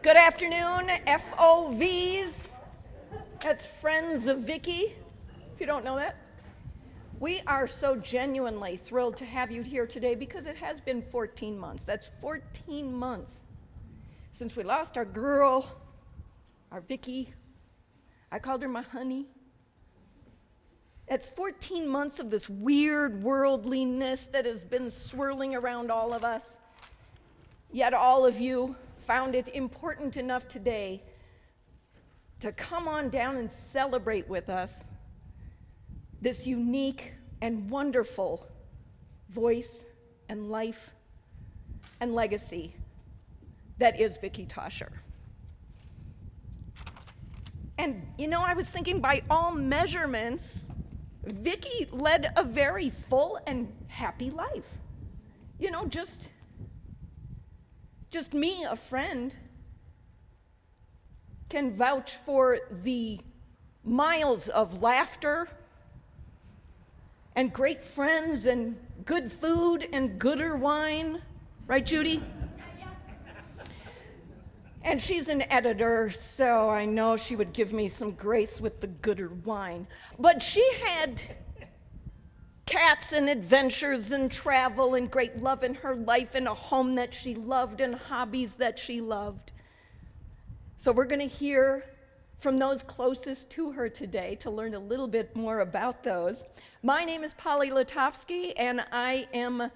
Good afternoon, FOVs. That's Friends of Vicki, if you don't know that. We are so genuinely thrilled to have you here today because it has been 14 months. That's 14 months since we lost our girl, our Vicki. I called her my honey. It's 14 months of this weird worldliness that has been swirling around all of us. Yet all of you found it important enough today to come on down and celebrate with us this unique and wonderful voice and life and legacy that is Vicki Tosher. And you know, I was thinking by all measurements, Vicki led a very full and happy life. You know, just me, a friend, can vouch for the miles of laughter and great friends and good food and gooder wine. Right, Judy? And she's an editor, so I know she would give me some grace with the gooder wine. But she had cats and adventures and travel and great love in her life and a home that she loved and hobbies that she loved. So we're going to hear from those closest to her today to learn a little bit more about those. My name is Polly Latofsky, and I am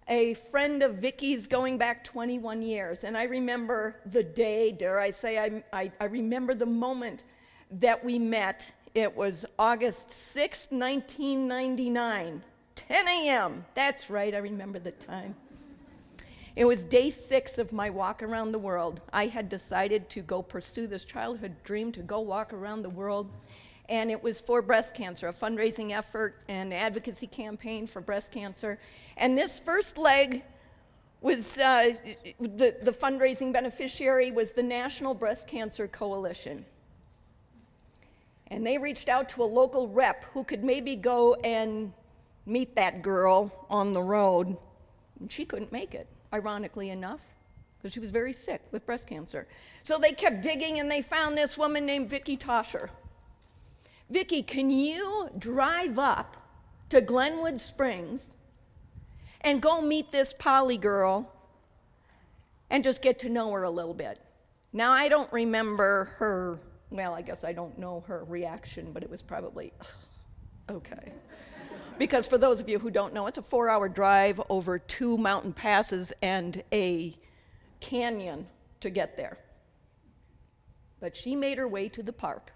a friend of Vicki's going back 21 years. And I remember the day, dare I say, I remember the moment that we met. It was August 6th, 1999, 10 a.m. That's right, I remember the time. It was day 6 of my walk around the world. I had decided to go pursue this childhood dream to go walk around the world. And it was for breast cancer, a fundraising effort and advocacy campaign for breast cancer. And this first leg was, the fundraising beneficiary was the National Breast Cancer Coalition. And they reached out to a local rep who could maybe go and meet that girl on the road. And she couldn't make it, ironically enough, because she was very sick with breast cancer. So they kept digging and they found this woman named Vicki Tosher. Vicki, can you drive up to Glenwood Springs and go meet this Polly girl and just get to know her a little bit? Now, I don't remember her, well, I guess I don't know her reaction, but it was probably, okay. Because for those of you who don't know, it's a 4-hour drive over 2 mountain passes and a canyon to get there. But she made her way to the park.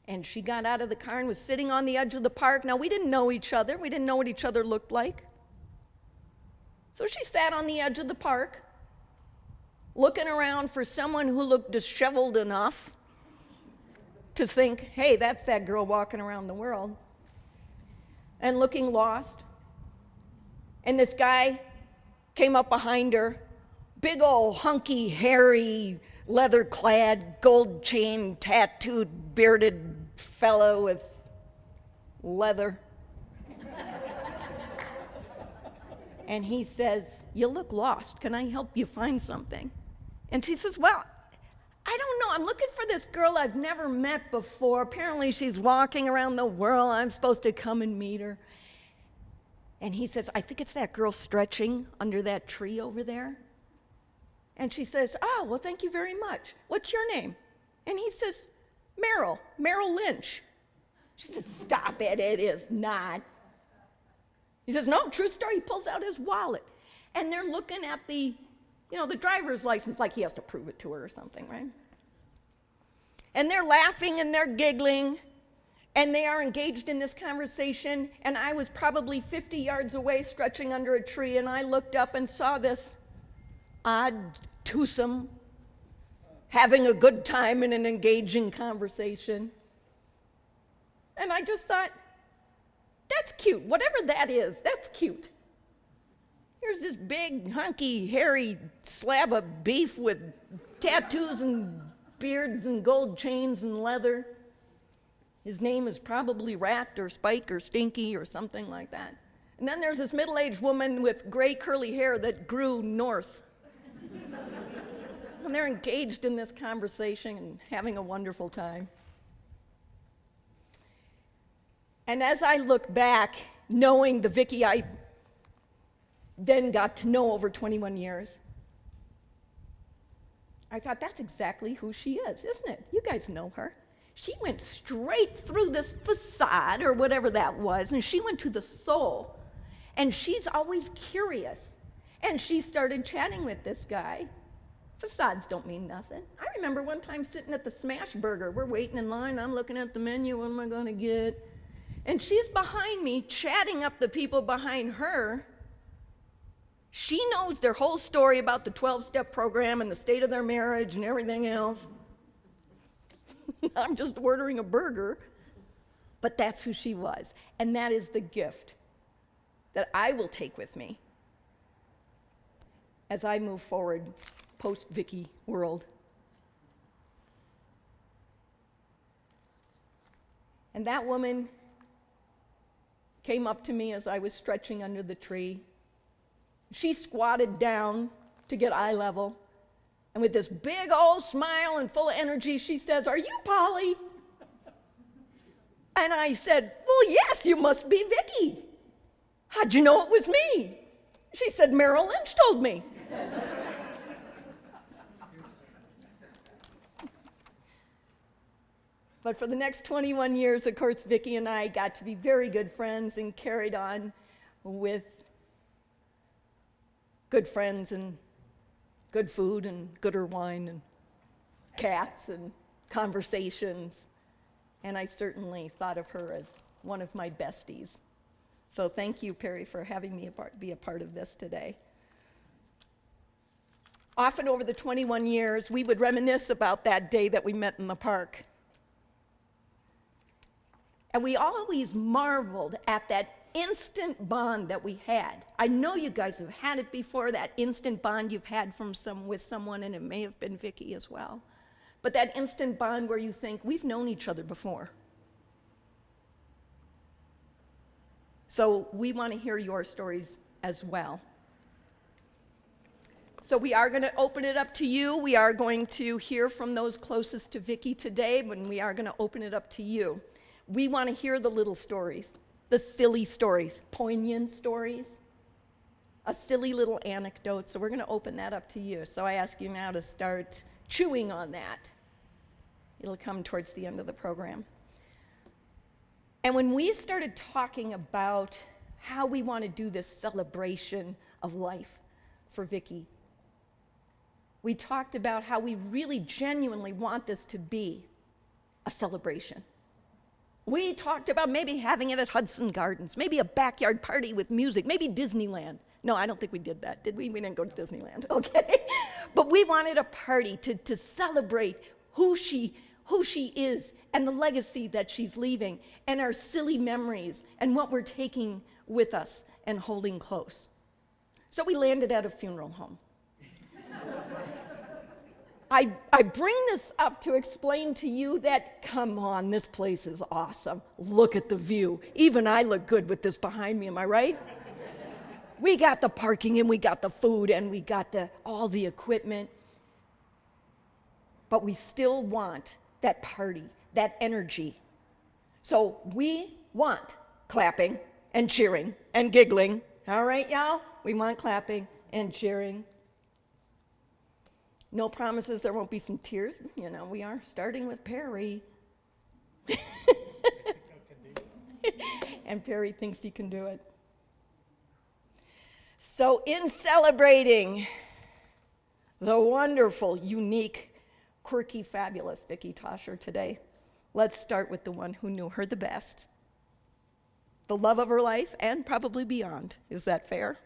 And she got out of the car and was sitting on the edge of the park. Now, we didn't know each other. We didn't know what each other looked like. So she sat on the edge of the park, looking around for someone who looked disheveled enough to think, hey, that's that girl walking around the world, and looking lost. And this guy came up behind her, big old hunky, hairy, leather-clad, gold chain, tattooed, bearded fellow with leather. And he says, you look lost. Can I help you find something? And she says, well, I don't know. I'm looking for this girl I've never met before. Apparently she's walking around the world. I'm supposed to come and meet her. And he says, I think it's that girl stretching under that tree over there. And she says, oh, well, thank you very much. What's your name? And he says, Merrill Lynch. She says, stop it, it is not. He says, no, true story. He pulls out his wallet. And they're looking at the driver's license, like he has to prove it to her or something, right? And they're laughing and they're giggling, and they are engaged in this conversation. And I was probably 50 yards away, stretching under a tree, and I looked up and saw this odd twosome having a good time in an engaging conversation. And I just thought, that's cute. Whatever that is, that's cute. Here's this big, hunky, hairy slab of beef with tattoos and beards and gold chains and leather. His name is probably Rat or Spike or Stinky or something like that. And then there's this middle-aged woman with gray curly hair that grew north. And they're engaged in this conversation and having a wonderful time. And as I look back, knowing the Vicki I then got to know over 21 years, I thought, that's exactly who she is, isn't it? You guys know her. She went straight through this facade, or whatever that was, and she went to the soul. And she's always curious. And she started chatting with this guy. Facades don't mean nothing. I remember one time sitting at the Smash Burger. We're waiting in line. I'm looking at the menu. What am I going to get? And she's behind me, chatting up the people behind her. She knows their whole story about the 12-step program and the state of their marriage and everything else. I'm just ordering a burger. But that's who she was. And that is the gift that I will take with me as I move forward post-Vicki world. And that woman came up to me as I was stretching under the tree. She squatted down to get eye level. And with this big old smile and full of energy, she says, "Are you Polly?" And I said, "Well, yes, you must be Vicki. How'd you know it was me?" She said, "Merrill Lynch told me." But for the next 21 years, of course, Vicki and I got to be very good friends and carried on with good friends and good food and gooder wine and cats and conversations. And I certainly thought of her as one of my besties. So thank you, Perry, for having me be a part of this today. Often over the 21 years, we would reminisce about that day that we met in the park. And we always marveled at that instant bond that we had. I know you guys have had it before, that instant bond you've had with someone, and it may have been Vicki as well. But that instant bond where you think, we've known each other before. So we want to hear your stories as well. So we are going to open it up to you. We are going to hear from those closest to Vicki today, but we are going to open it up to you. We want to hear the little stories, the silly stories, poignant stories, a silly little anecdote. So we're going to open that up to you. So I ask you now to start chewing on that. It'll come towards the end of the program. And when we started talking about how we want to do this celebration of life for Vicki, we talked about how we really genuinely want this to be a celebration. We talked about maybe having it at Hudson Gardens, maybe a backyard party with music, maybe Disneyland. No, I don't think we did that, did we? We didn't go to Disneyland, okay? But we wanted a party to celebrate who she is and the legacy that she's leaving and our silly memories and what we're taking with us and holding close. So we landed at a funeral home. I bring this up to explain to you that, come on, this place is awesome. Look at the view. Even I look good with this behind me, am I right? We got the parking and we got the food and we got all the equipment. But we still want that party, that energy. So we want clapping and cheering and giggling. All right, y'all? We want clapping and cheering. No promises there won't be some tears. You know, we are starting with Perry. And Perry thinks he can do it. So in celebrating the wonderful, unique, quirky, fabulous Vicki Tosher today, let's start with the one who knew her the best. The love of her life and probably beyond. Is that fair?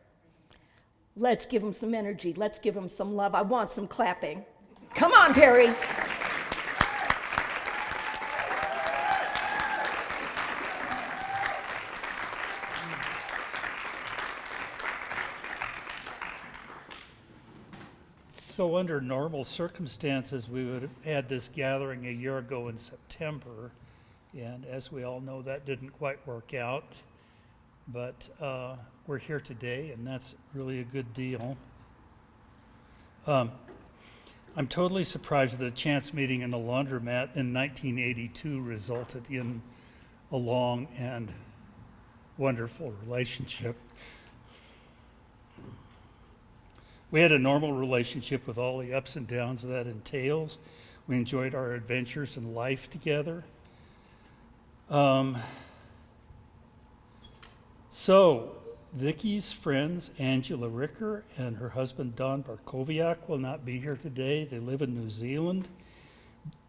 Let's give him some energy. Let's give him some love. I want some clapping. Come on, Perry. So under normal circumstances, we would have had this gathering a year ago in September. And as we all know, that didn't quite work out. But we're here today, and that's really a good deal. I'm totally surprised that a chance meeting in a laundromat in 1982 resulted in a long and wonderful relationship. We had a normal relationship with all the ups and downs that entails. We enjoyed our adventures in life together. So, Vicki's friends Angela Ricker and her husband Don Barkowiak will not be here today. They live in New Zealand.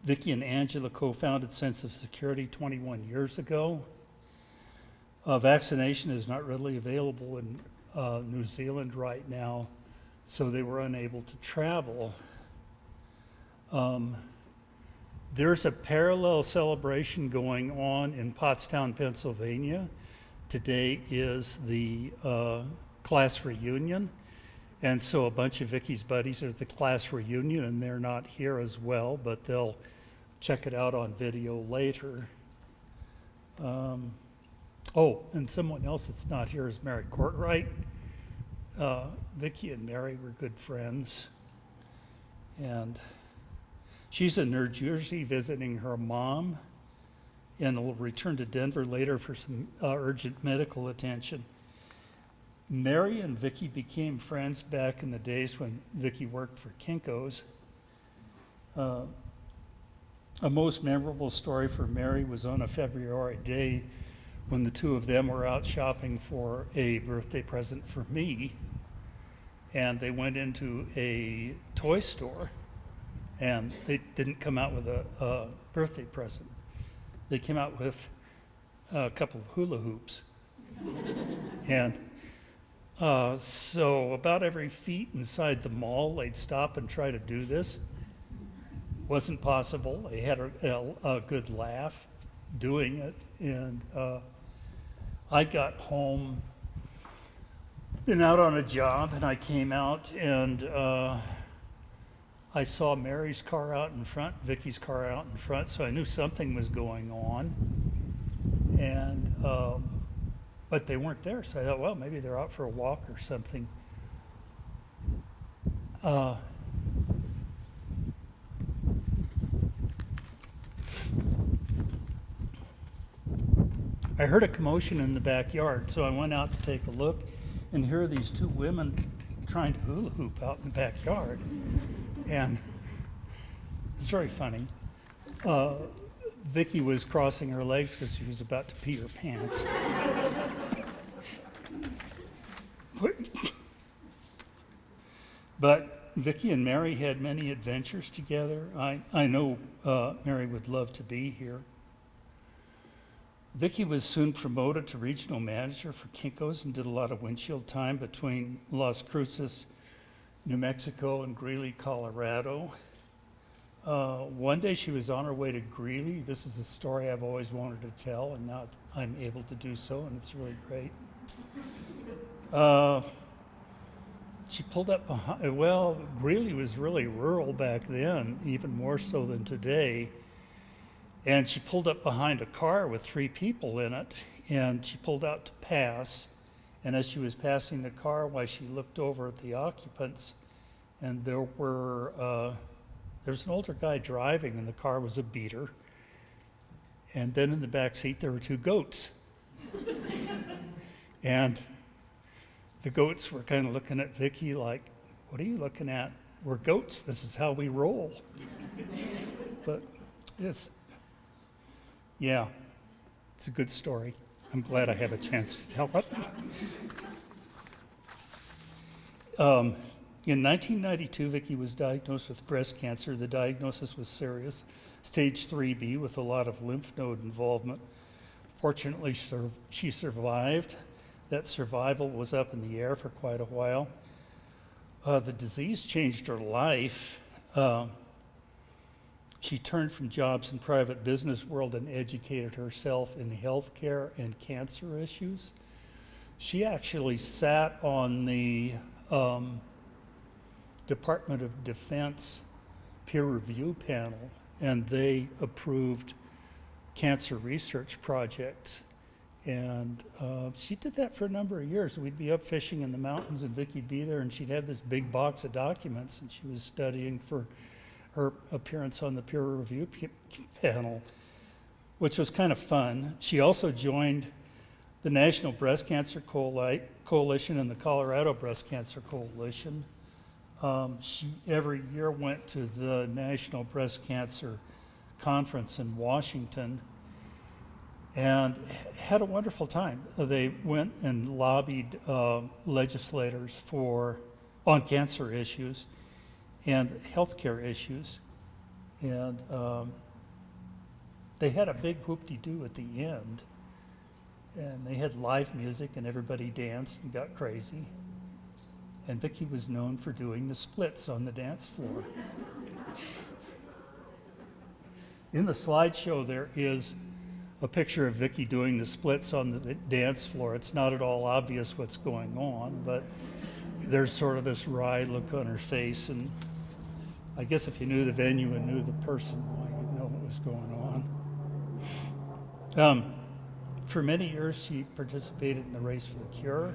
Vicki and Angela co-founded Sense of Security 21 years ago. Vaccination is not readily available in New Zealand right now, so they were unable to travel. There's a parallel celebration going on in Pottstown, Pennsylvania. Today is the class reunion, and so a bunch of Vicki's buddies are at the class reunion, and they're not here as well, but they'll check it out on video later. Oh, and someone else that's not here is Mary Courtwright. Vicki and Mary were good friends, and she's in New Jersey visiting her mom, and will return to Denver later for some urgent medical attention. Mary and Vicki became friends back in the days when Vicki worked for Kinko's. A most memorable story for Mary was on a February day when the two of them were out shopping for a birthday present for me, and they went into a toy store, and they didn't come out with a birthday present. They came out with a couple of hula hoops. And so about every feet inside the mall, they'd stop and try to do this. Wasn't possible. They had a good laugh doing it. And I got home, been out on a job, and I came out, and I saw Mary's car out in front, Vicki's car out in front, so I knew something was going on. And but they weren't there, so I thought, well, maybe they're out for a walk or something. I heard a commotion in the backyard, so I went out to take a look, and here are these two women trying to hula hoop out in the backyard. And it's very funny. Vicki was crossing her legs because she was about to pee her pants. But Vicki and Mary had many adventures together. I know Mary would love to be here. Vicki was soon promoted to regional manager for Kinko's and did a lot of windshield time between Las Cruces, New Mexico, and Greeley, Colorado. One day she was on her way to Greeley. This is a story I've always wanted to tell, and now I'm able to do so, and it's really great. She pulled up behind, well, Greeley was really rural back then, even more so than today. And she pulled up behind a car with 3 people in it, and she pulled out to pass. And as she was passing the car, why, she looked over at the occupants, and there was an older guy driving, and the car was a beater. And then in the back seat, there were 2 goats. And the goats were kind of looking at Vicki like, what are you looking at? We're goats. This is how we roll. But it's a good story. I'm glad I have a chance to tell it. In 1992, Vicki was diagnosed with breast cancer. The diagnosis was serious, stage 3B, with a lot of lymph node involvement. Fortunately, she survived. That survival was up in the air for quite a while. The disease changed her life. She turned from jobs in private business world and educated herself in healthcare and cancer issues. She actually sat on the Department of Defense peer review panel, and they approved cancer research projects. And she did that for a number of years. We'd be up fishing in the mountains, and Vicki'd be there, and she'd have this big box of documents, and she was studying for her appearance on the peer review panel, which was kind of fun. She also joined the National Breast Cancer Coalition and the Colorado Breast Cancer Coalition. She every year went to the National Breast Cancer Conference in Washington and had a wonderful time. They went and lobbied legislators on cancer issues and healthcare issues. And they had a big whoop-de-doo at the end. And they had live music and everybody danced and got crazy. And Vicki was known for doing the splits on the dance floor. In the slideshow, there is a picture of Vicki doing the splits on the dance floor. It's not at all obvious what's going on, but there's sort of this wry look on her face. And I guess if you knew the venue and knew the person, well, you'd know what was going on. For many years, she participated in the race for the cure.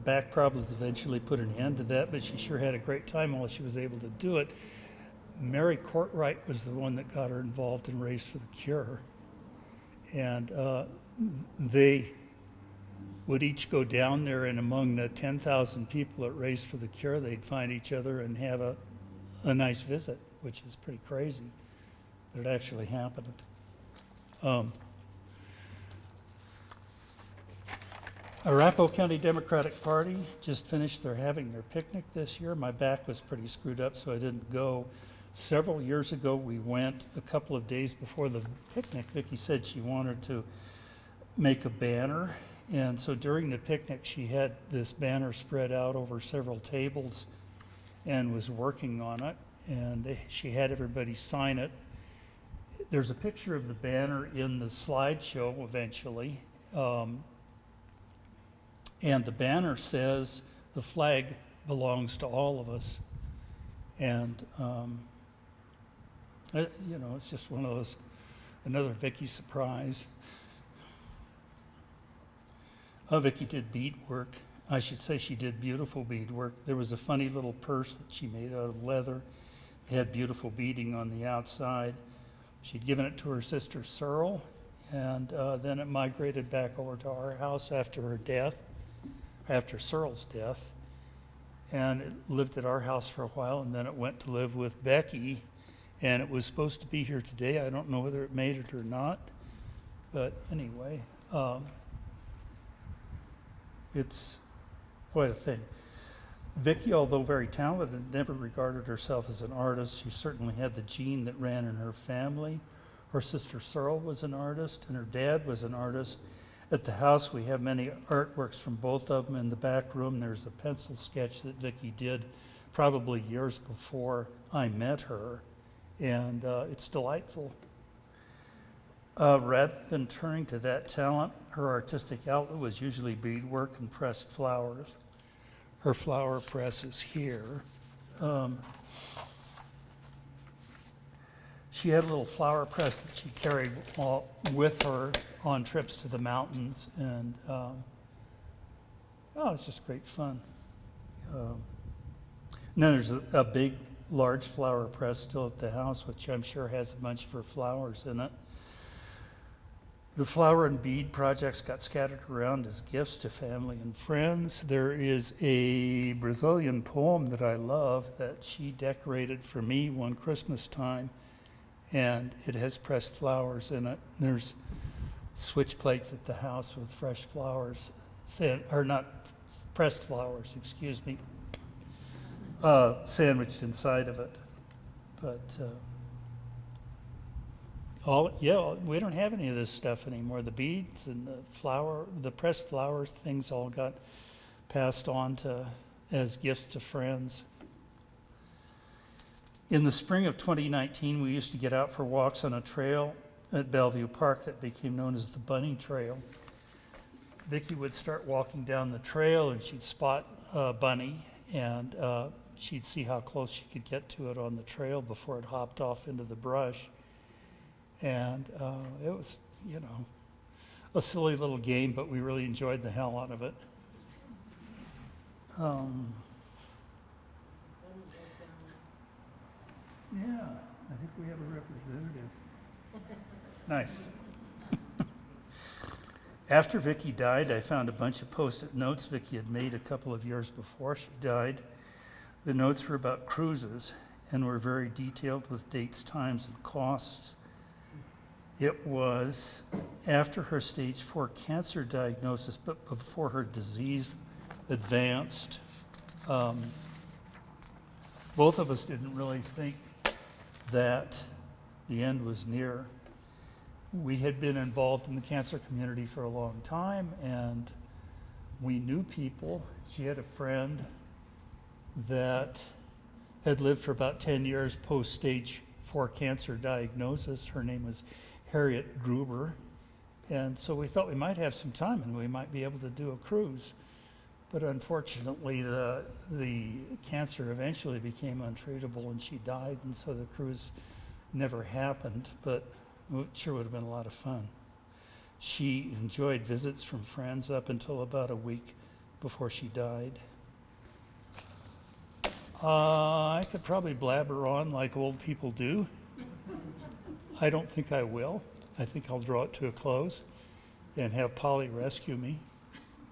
Back problems eventually put an end to that, but she sure had a great time while she was able to do it. Mary Courtwright was the one that got her involved in Race for the Cure. And they would each go down there, and among the 10,000 people at Race for the Cure, they'd find each other and have a nice visit, which is pretty crazy, but it actually happened. Arapahoe County Democratic Party just finished having their picnic this year. My back was pretty screwed up, so I didn't go. Several years ago, we went a couple of days before the picnic. Vicki said she wanted to make a banner, and so during the picnic, she had this banner spread out over several tables and was working on it, and she had everybody sign it. There's a picture of the banner in the slideshow eventually. And the banner says, "The flag belongs to all of us." And, it's just one of those, another Vicki surprise. Vicki did beadwork. I should say she did beautiful beadwork. There was a funny little purse that she made out of leather. It had beautiful beading on the outside. She'd given it to her sister Searle, and then it migrated back over to our house after Searle's death, and it lived at our house for a while, and then it went to live with Becky, and it was supposed to be here today. I don't know whether it made it or not, but anyway, it's quite a thing. Vicki, although very talented, never regarded herself as an artist. She certainly had the gene that ran in her family. Her sister Searle was an artist, and her dad was an artist. At the house, we have many artworks from both of them. In the back room, there's a pencil sketch that Vicki did probably years before I met her, and it's delightful. Rather than turning to that talent, her artistic outlet was usually beadwork and pressed flowers. Her flower press is here. She had a little flower press that she carried with her on trips to the mountains, and it's just great fun. And then there's a big, large flower press still at the house, which I'm sure has a bunch of her flowers in it. The flower and bead projects got scattered around as gifts to family and friends. There is a Brazilian poem that I love that she decorated for me one Christmas time, and it has pressed flowers in it. There's switch plates at the house with fresh flowers, or not pressed flowers, excuse me, sandwiched inside of it. But we don't have any of this stuff anymore. The beads and the pressed flowers, things all got passed on as gifts to friends. In the spring of 2019, we used to get out for walks on a trail at Bellevue Park that became known as the Bunny Trail. Vicki would start walking down the trail, and she'd spot a bunny, and she'd see how close she could get to it on the trail before it hopped off into the brush. And it was, a silly little game, but we really enjoyed the hell out of it. Yeah, I think we have a representative. Nice. After Vicki died, I found a bunch of Post-it notes Vicki had made a couple of years before she died. The notes were about cruises and were very detailed with dates, times, and costs. It was after her stage 4 cancer diagnosis, but before her disease advanced. Both of us didn't really think that the end was near. We had been involved in the cancer community for a long time, and we knew people. She had a friend that had lived for about 10 years post-stage 4 cancer diagnosis. Her name was Harriet Gruber. And so we thought we might have some time and we might be able to do a cruise. But unfortunately, the cancer eventually became untreatable and she died, and so the cruise never happened, but it sure would have been a lot of fun. She enjoyed visits from friends up until about a week before she died. I could probably blabber on like old people do. I don't think I will. I think I'll draw it to a close and have Polly rescue me.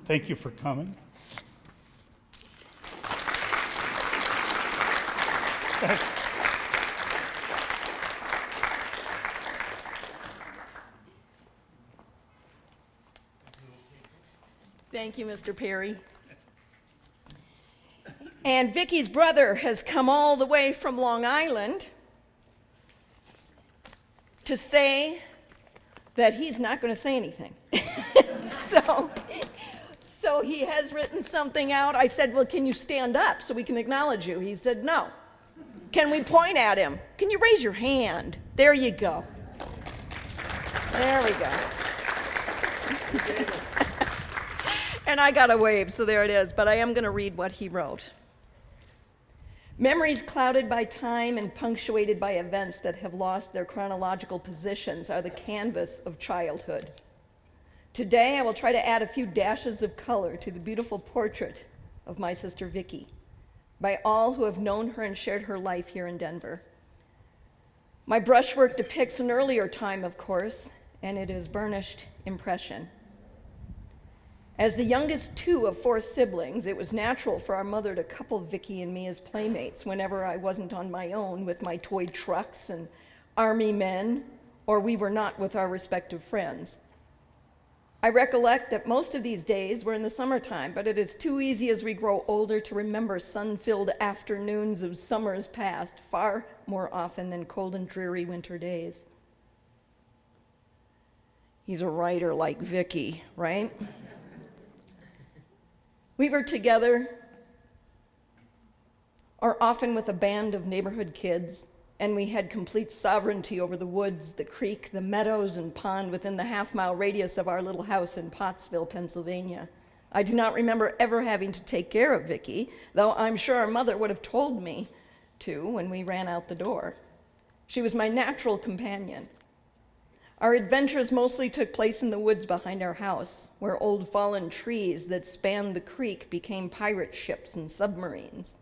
Thank you for coming. Thank you, Mr. Perry. And Vicki's brother has come all the way from Long Island to say that he's not going to say anything. So he has written something out. I said, well, can you stand up so we can acknowledge you? He said, no. Can we point at him? Can you raise your hand? There you go. There we go. And I got a wave, so there it is. But I am going to read what he wrote. Memories clouded by time and punctuated by events that have lost their chronological positions are the canvas of childhood. Today, I will try to add a few dashes of color to the beautiful portrait of my sister Vicki by all who have known her and shared her life here in Denver. My brushwork depicts an earlier time, of course, and it is burnished impression. As the youngest two of 4 siblings, it was natural for our mother to couple Vicki and me as playmates whenever I wasn't on my own with my toy trucks and army men, or we were not with our respective friends. I recollect that most of these days were in the summertime, but it is too easy as we grow older to remember sun-filled afternoons of summers past far more often than cold and dreary winter days. He's a writer like Vicki, right? We were together, or often with a band of neighborhood kids, and we had complete sovereignty over the woods, the creek, the meadows, and pond within the half-mile radius of our little house in Pottsville, Pennsylvania. I do not remember ever having to take care of Vicki, though I'm sure our mother would have told me to when we ran out the door. She was my natural companion. Our adventures mostly took place in the woods behind our house, where old fallen trees that spanned the creek became pirate ships and submarines,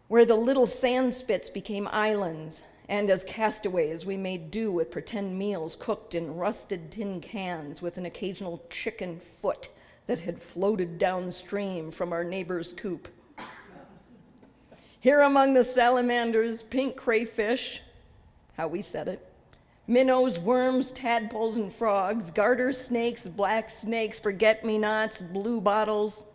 where the little sand spits became islands, and as castaways we made do with pretend meals cooked in rusted tin cans with an occasional chicken foot that had floated downstream from our neighbor's coop. Here among the salamanders, pink crayfish, how we said it, minnows, worms, tadpoles, and frogs, garter snakes, black snakes, forget-me-nots, blue bottles,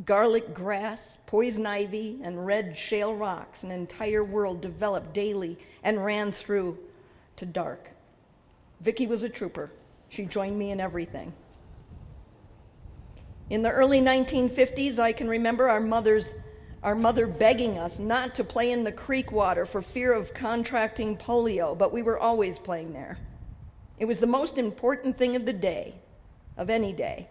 garlic grass, poison ivy, and red shale rocks, an entire world developed daily and ran through to dark. Vicki was a trooper. She joined me in everything. In the early 1950s, I can remember our mother begging us not to play in the creek water for fear of contracting polio, but we were always playing there. It was the most important thing of the day, of any day.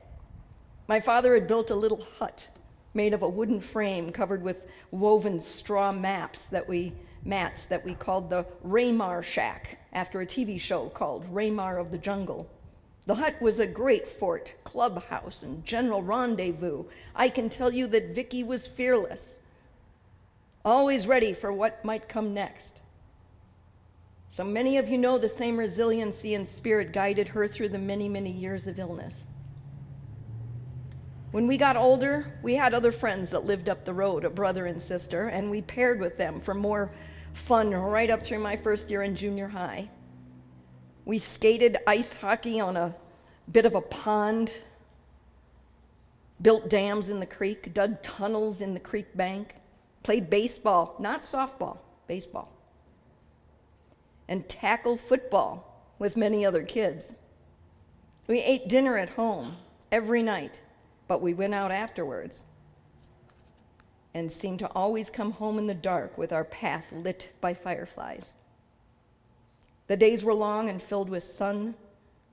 My father had built a little hut made of a wooden frame covered with woven straw mats that we called the Raymar Shack, after a TV show called Raymar of the Jungle. The hut was a great fort, clubhouse, and general rendezvous. I can tell you that Vicki was fearless. always ready for what might come next. So many of you know the same resiliency and spirit guided her through the many, many years of illness. When we got older, we had other friends that lived up the road, a brother and sister, and we paired with them for more fun right up through my first year in junior high. We skated ice hockey on a bit of a pond, built dams in the creek, dug tunnels in the creek bank, played baseball, not softball, baseball, and tackled football with many other kids. We ate dinner at home every night, but we went out afterwards and seemed to always come home in the dark with our path lit by fireflies. The days were long and filled with sun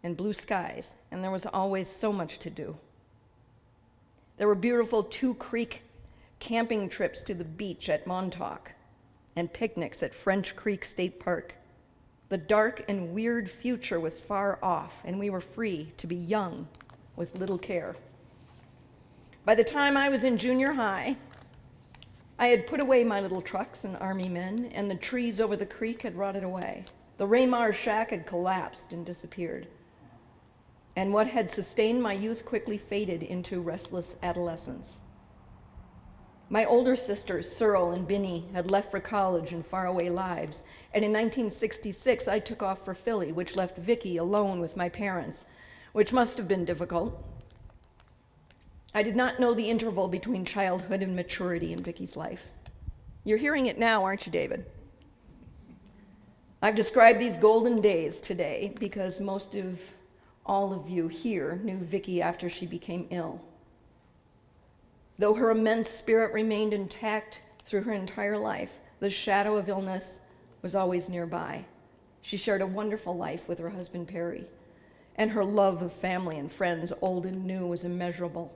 and blue skies, and there was always so much to do. There were beautiful 2 Creek camping trips to the beach at Montauk and picnics at French Creek State Park. The dark and weird future was far off, and we were free to be young with little care. By the time I was in junior high, I had put away my little trucks and army men, and the trees over the creek had rotted away. The Raymar shack had collapsed and disappeared. And what had sustained my youth quickly faded into restless adolescence. My older sisters, Searle and Binny, had left for college and faraway lives, and in 1966 I took off for Philly, which left Vicki alone with my parents, which must have been difficult. I did not know the interval between childhood and maturity in Vicki's life. You're hearing it now, aren't you, David? I've described these golden days today because most of all of you here knew Vicki after she became ill. Though her immense spirit remained intact through her entire life, the shadow of illness was always nearby. She shared a wonderful life with her husband, Perry, and her love of family and friends, old and new, was immeasurable.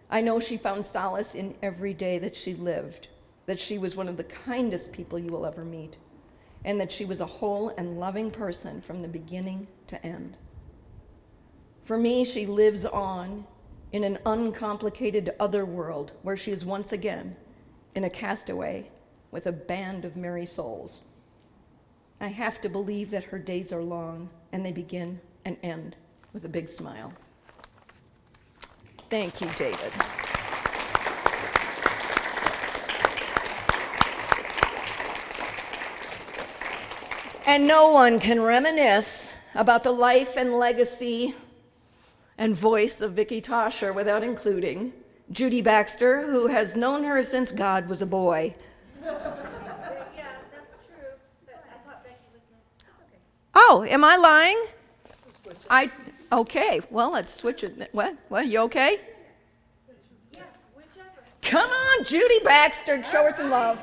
I know she found solace in every day that she lived, that she was one of the kindest people you will ever meet, and that she was a whole and loving person from the beginning to end. For me, she lives on in an uncomplicated other world where she is once again in a castaway with a band of merry souls. I have to believe that her days are long and they begin and end with a big smile. Thank you, David. And no one can reminisce about the life and legacy and voice of Vicki Tosher without including Judy Baxter, who has known her since God was a boy. Yeah, that's true, but I thought Becky was next. Okay. Oh, am I lying? Okay, well, let's switch it. What, you okay? Yeah, whichever. Come on, Judy Baxter, show her some love.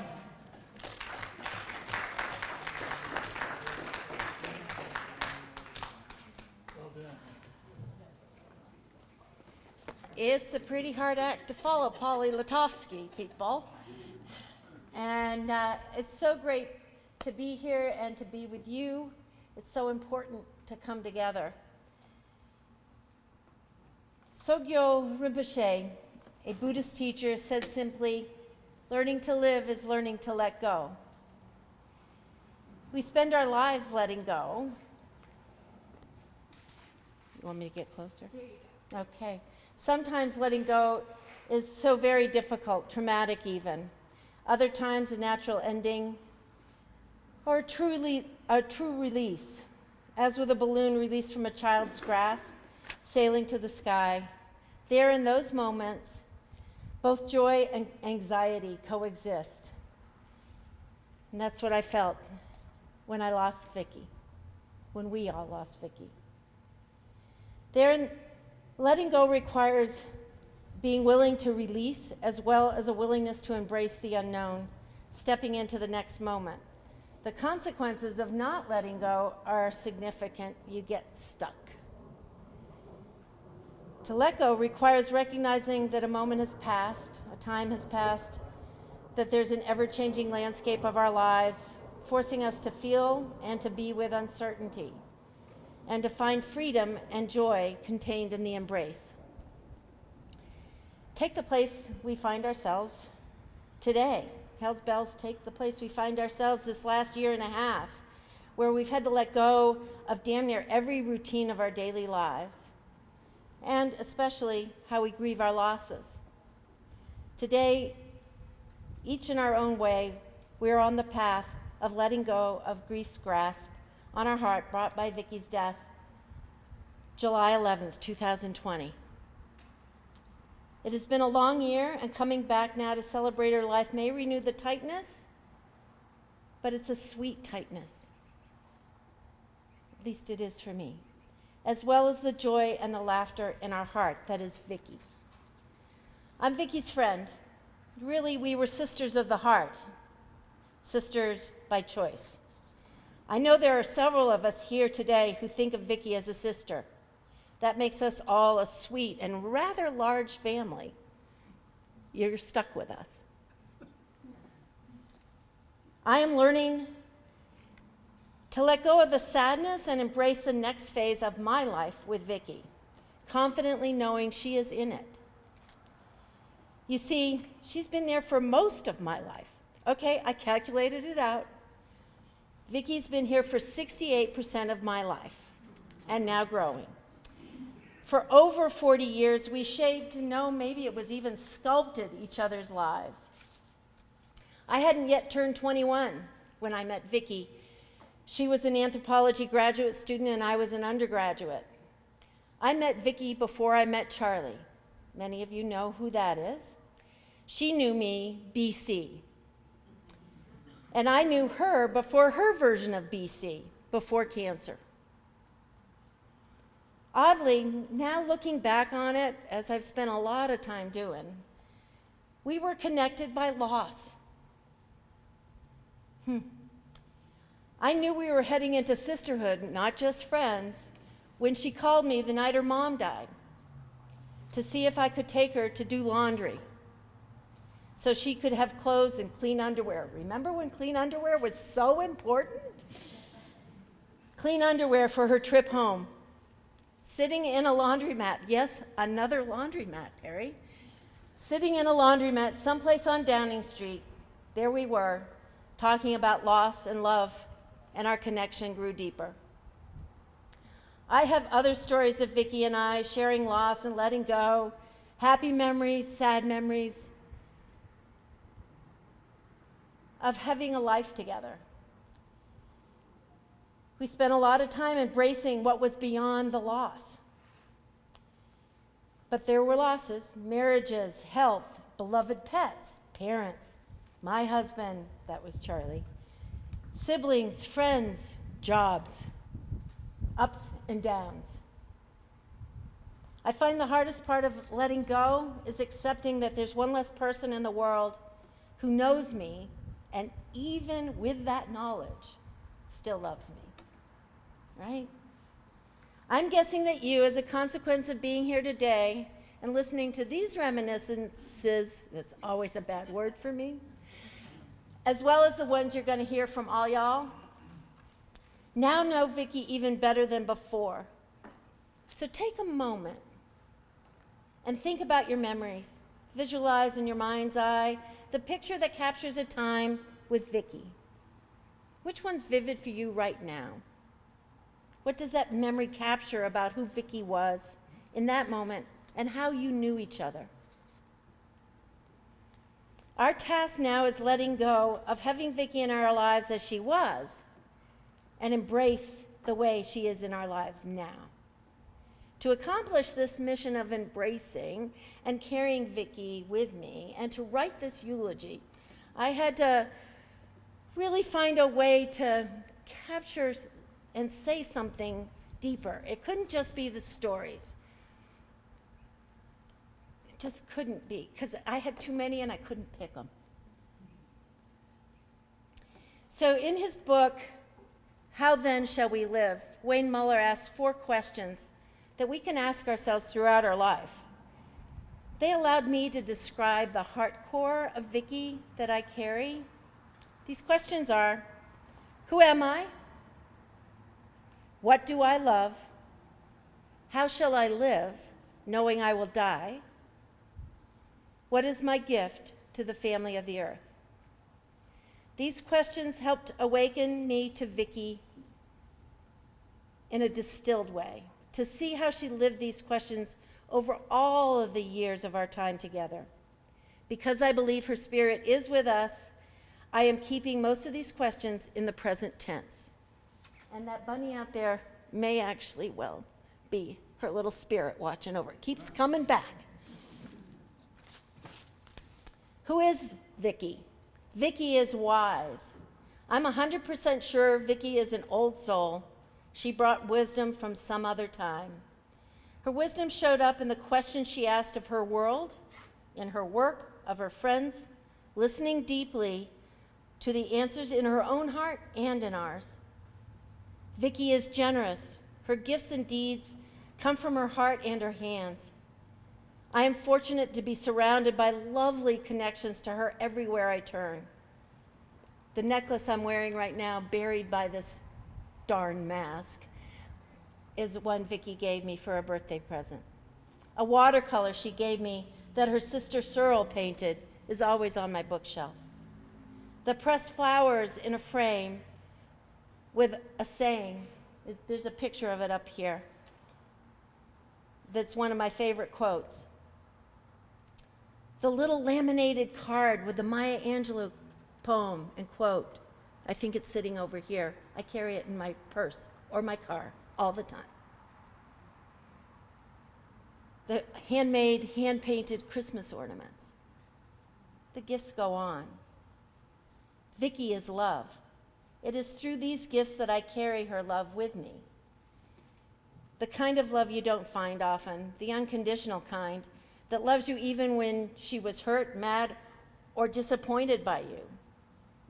It's a pretty hard act to follow, Polly Latovsky, people. And it's so great to be here and to be with you. It's so important to come together. Sogyo Rinpoche, a Buddhist teacher, said simply, learning to live is learning to let go. We spend our lives letting go. You want me to get closer? Okay. Sometimes letting go is so very difficult, traumatic even. Other times a natural ending or a true release, as with a balloon released from a child's grasp, sailing to the sky. There in those moments, both joy and anxiety coexist. And that's what I felt when I lost Vicki, when we all lost Vicki. Letting go requires being willing to release as well as a willingness to embrace the unknown, stepping into the next moment. The consequences of not letting go are significant. You get stuck. To let go requires recognizing that a moment has passed, a time has passed, that there's an ever-changing landscape of our lives, forcing us to feel and to be with uncertainty, and to find freedom and joy contained in the embrace. Take the place we find ourselves today. Hell's Bells take the place we find ourselves this last year and a half, where we've had to let go of damn near every routine of our daily lives, and especially how we grieve our losses. Today, each in our own way, we are on the path of letting go of grief's grasp on our heart brought by Vicki's death, July 11th, 2020. It has been a long year, and coming back now to celebrate her life may renew the tightness, but it's a sweet tightness. At least it is for me, as well as the joy and the laughter in our heart that is Vicki. I'm Vicki's friend. Really, we were sisters of the heart, sisters by choice. I know there are several of us here today who think of Vicki as a sister. That makes us all a sweet and rather large family. You're stuck with us. I am learning to let go of the sadness and embrace the next phase of my life with Vicki, confidently knowing she is in it. You see, she's been there for most of my life. Okay, I calculated it out. Vicki's been here for 68% of my life, and now growing. For over 40 years, we shaped, no, maybe it was even sculpted each other's lives. I hadn't yet turned 21 when I met Vicki. She was an anthropology graduate student, and I was an undergraduate. I met Vicki before I met Charlie. Many of you know who that is. She knew me BC. And I knew her before her version of BC, before cancer. Oddly, now looking back on it, as I've spent a lot of time doing, we were connected by loss. I knew we were heading into sisterhood, not just friends, when she called me the night her mom died to see if I could take her to do laundry so she could have clothes and clean underwear. Remember when clean underwear was so important? Clean underwear for her trip home. Sitting in a laundromat, yes, another laundromat, Perry. Sitting in a laundromat someplace on Downing Street, there we were, talking about loss and love, and our connection grew deeper. I have other stories of Vicki and I sharing loss and letting go, happy memories, sad memories, of having a life together. We spent a lot of time embracing what was beyond the loss. But there were losses, marriages, health, beloved pets, parents, my husband, that was Charlie, siblings, friends, jobs, ups and downs. I find the hardest part of letting go is accepting that there's one less person in the world who knows me, and even with that knowledge, still loves me. Right? I'm guessing that you, as a consequence of being here today and listening to these reminiscences, that's always a bad word for me, as well as the ones you're going to hear from all y'all, now know Vicki even better than before. So take a moment and think about your memories. Visualize in your mind's eye the picture that captures a time with Vicki. Which one's vivid for you right now? What does that memory capture about who Vicki was in that moment and how you knew each other? Our task now is letting go of having Vicki in our lives as she was and embrace the way she is in our lives now. To accomplish this mission of embracing and carrying Vicki with me and to write this eulogy, I had to really find a way to capture and say something deeper. It couldn't just be the stories. It just couldn't be, because I had too many and I couldn't pick them. So in his book, How Then Shall We Live, Wayne Muller asks 4 questions that we can ask ourselves throughout our life. They allowed me to describe the heart core of Vicki that I carry. These questions are, who am I? What do I love? How shall I live, knowing I will die? What is my gift to the family of the earth? These questions helped awaken me to Vicki in a distilled way, to see how she lived these questions over all of the years of our time together. Because I believe her spirit is with us, I am keeping most of these questions in the present tense. And that bunny out there may actually well be her little spirit watching over. It keeps coming back. Who is Vicki? Vicki is wise. I'm 100% sure Vicki is an old soul. She brought wisdom from some other time. Her wisdom showed up in the questions she asked of her world, in her work, of her friends, listening deeply to the answers in her own heart and in ours. Vicki is generous. Her gifts and deeds come from her heart and her hands. I am fortunate to be surrounded by lovely connections to her everywhere I turn. The necklace I'm wearing right now, buried by this darn mask, is one Vicki gave me for a birthday present. A watercolor she gave me that her sister Searle painted is always on my bookshelf. The pressed flowers in a frame with a saying, there's a picture of it up here, that's one of my favorite quotes. The little laminated card with the Maya Angelou poem and quote, I think it's sitting over here. I carry it in my purse or my car all the time. The handmade, hand-painted Christmas ornaments. The gifts go on. Vicki is love. It is through these gifts that I carry her love with me. The kind of love you don't find often, the unconditional kind, that loves you even when she was hurt, mad, or disappointed by you.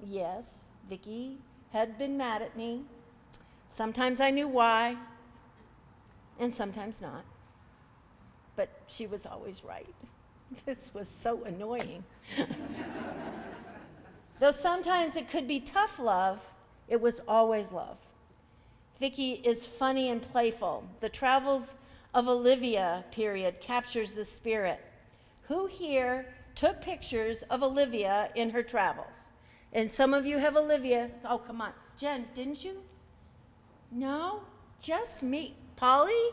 Yes, Vicki had been mad at me. Sometimes I knew why, and sometimes not. But she was always right. This was so annoying. Though sometimes it could be tough love, it was always love. Vicki is funny and playful. The Travels of Olivia period captures the spirit. Who here took pictures of Olivia in her travels? And some of you have Olivia. Oh, come on. Jen, didn't you? No? Just me. Polly?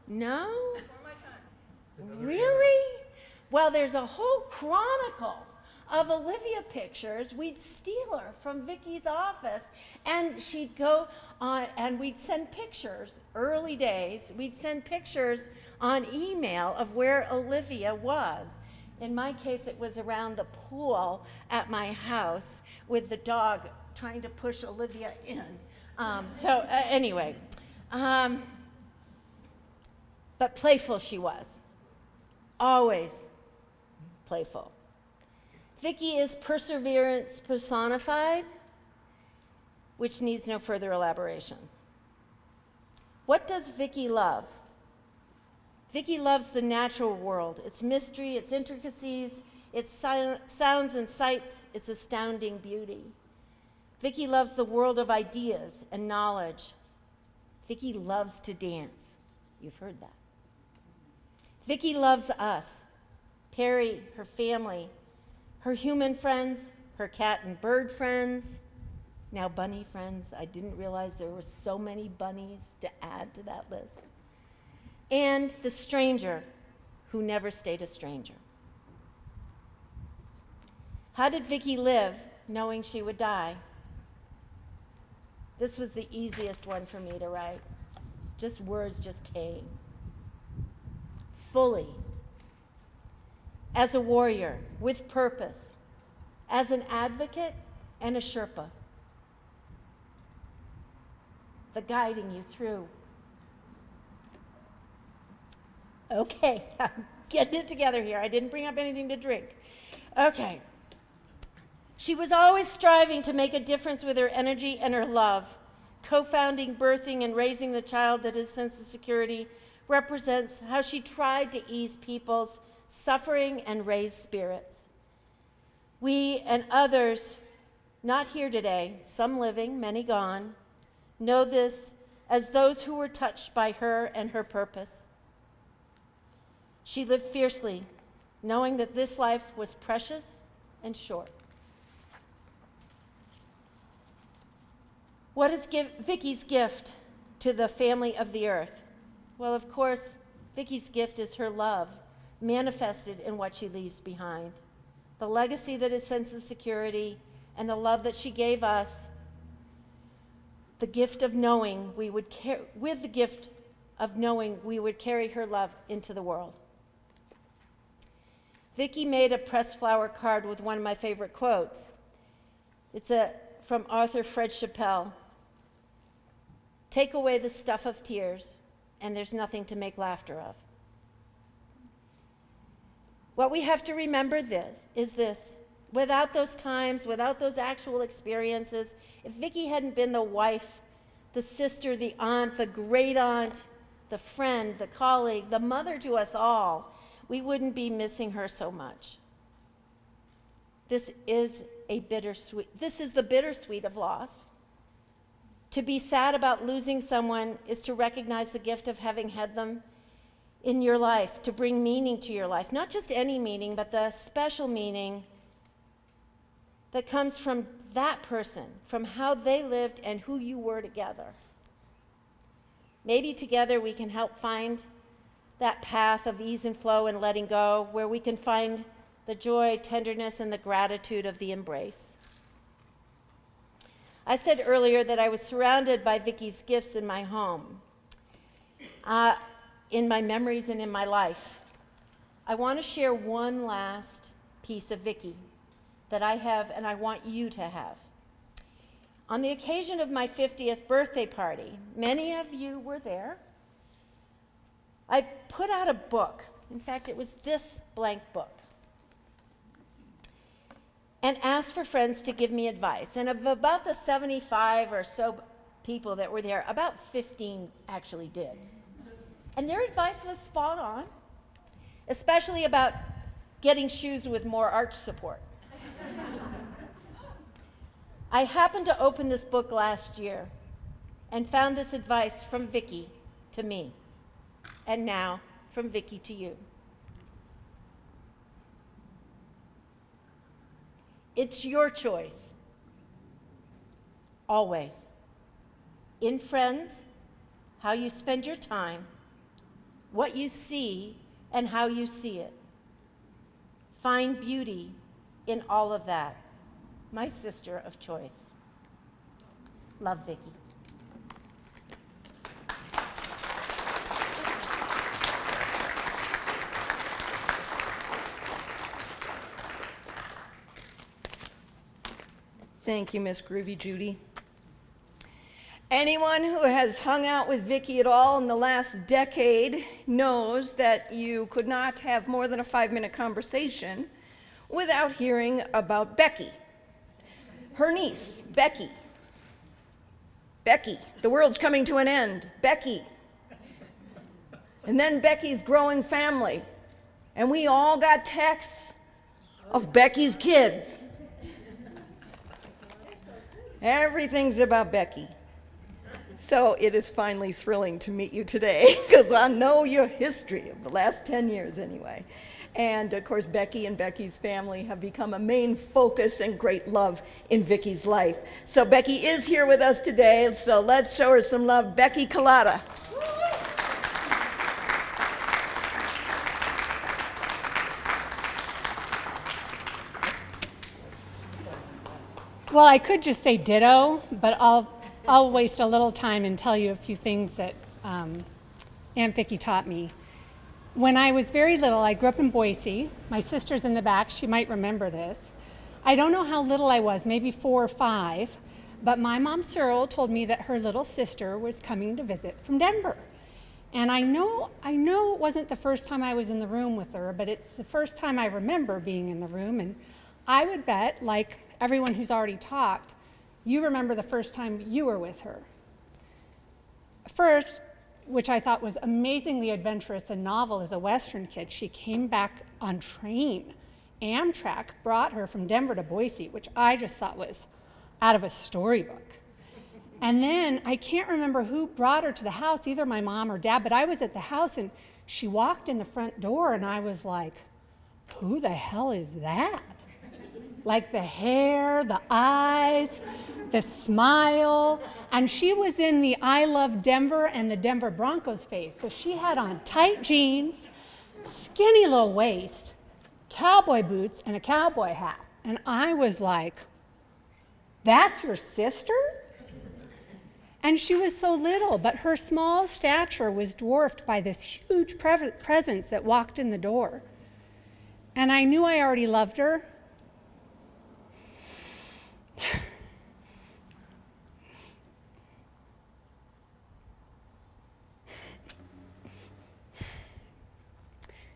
No? Before my time. Really? Well, there's a whole chronicle of Olivia pictures. We'd steal her from Vicki's office, and she'd go on, and we'd send pictures, early days, we'd send pictures on email of where Olivia was. In my case, it was around the pool at my house with the dog trying to push Olivia in. Anyway, but playful she was, always playful. Vicki is perseverance personified, which needs no further elaboration. What does Vicki love? Vicki loves the natural world, its mystery, its intricacies, its sounds and sights, its astounding beauty. Vicki loves the world of ideas and knowledge. Vicki loves to dance. You've heard that. Vicki loves us, Perry, her family, her human friends, her cat and bird friends, now bunny friends. I didn't realize there were so many bunnies to add to that list. And the stranger who never stayed a stranger. How did Vicki live knowing she would die? This was the easiest one for me to write. Words just came. Fully. As a warrior with purpose, as an advocate and a Sherpa, the guiding you through. Okay, I'm getting it together here. I didn't bring up anything to drink. Okay. She was always striving to make a difference with her energy and her love. Co-founding, birthing, and raising the child that his sense of security represents how she tried to ease people's suffering and raise spirits. We and others, not here today, some living, many gone, know this as those who were touched by her and her purpose. She lived fiercely, knowing that this life was precious and short. What is Vicki's gift to the family of the earth? Well, of course, Vicki's gift is her love, manifested in what she leaves behind. The legacy that is sense of security and the love that she gave us, the gift of knowing we would with the gift of knowing we would carry her love into the world. Vicki made a pressed flower card with one of my favorite quotes. It's from author Fred Chappell. Take away the stuff of tears, and there's nothing to make laughter of. What we have to remember is this. Without those times, without those actual experiences, if Vicki hadn't been the wife, the sister, the aunt, the great aunt, the friend, the colleague, the mother to us all, we wouldn't be missing her so much. This is the bittersweet of loss. To be sad about losing someone is to recognize the gift of having had them in your life, to bring meaning to your life. Not just any meaning, but the special meaning that comes from that person, from how they lived and who you were together. Maybe together we can help find that path of ease and flow and letting go, where we can find the joy, tenderness, and the gratitude of the embrace. I said earlier that I was surrounded by Vicki's gifts in my home, in my memories and in my life. I want to share one last piece of Vicki that I have and I want you to have. On the occasion of my 50th birthday party, many of you were there. I put out a book. In fact, it was this blank book. And asked for friends to give me advice. And of about the 75 or so people that were there, about 15 actually did. And their advice was spot on, especially about getting shoes with more arch support. I happened to open this book last year and found this advice from Vicki to me, and now from Vicki to you. It's your choice, always. In friends, how you spend your time, what you see, and how you see it. Find beauty in all of that. My sister of choice. Love, Vicki. Thank you, Miss Groovy Judy. Anyone who has hung out with Vicki at all in the last decade knows that you could not have more than a 5-minute conversation without hearing about Becky. Her niece, Becky. Becky, the world's coming to an end. Becky. And then Becky's growing family. And we all got texts of Becky's kids. Everything's about Becky. So it is finally thrilling to meet you today, because I know your history of the last 10 years anyway. And of course, Becky and Becky's family have become a main focus and great love in Vicki's life. So Becky is here with us today, so let's show her some love. Becky Collada. Well, I could just say ditto, but I'll waste a little time and tell you a few things that Aunt Vicki taught me. When I was very little, I grew up in Boise. My sister's in the back. She might remember this. I don't know how little I was, maybe 4 or 5, but my mom, Cyril, told me that her little sister was coming to visit from Denver. And I know it wasn't the first time I was in the room with her, but it's the first time I remember being in the room. And I would bet, like everyone who's already talked, you remember the first time you were with her. First, which I thought was amazingly adventurous and novel as a Western kid, she came back on train. Amtrak brought her from Denver to Boise, which I just thought was out of a storybook. And then I can't remember who brought her to the house, either my mom or dad, but I was at the house and she walked in the front door and I was like, who the hell is that? Like the hair, the eyes, the smile, and she was in the I Love Denver and the Denver Broncos phase. So she had on tight jeans, skinny little waist, cowboy boots, and a cowboy hat. And I was like, that's your sister? And she was so little, but her small stature was dwarfed by this huge presence that walked in the door. And I knew I already loved her.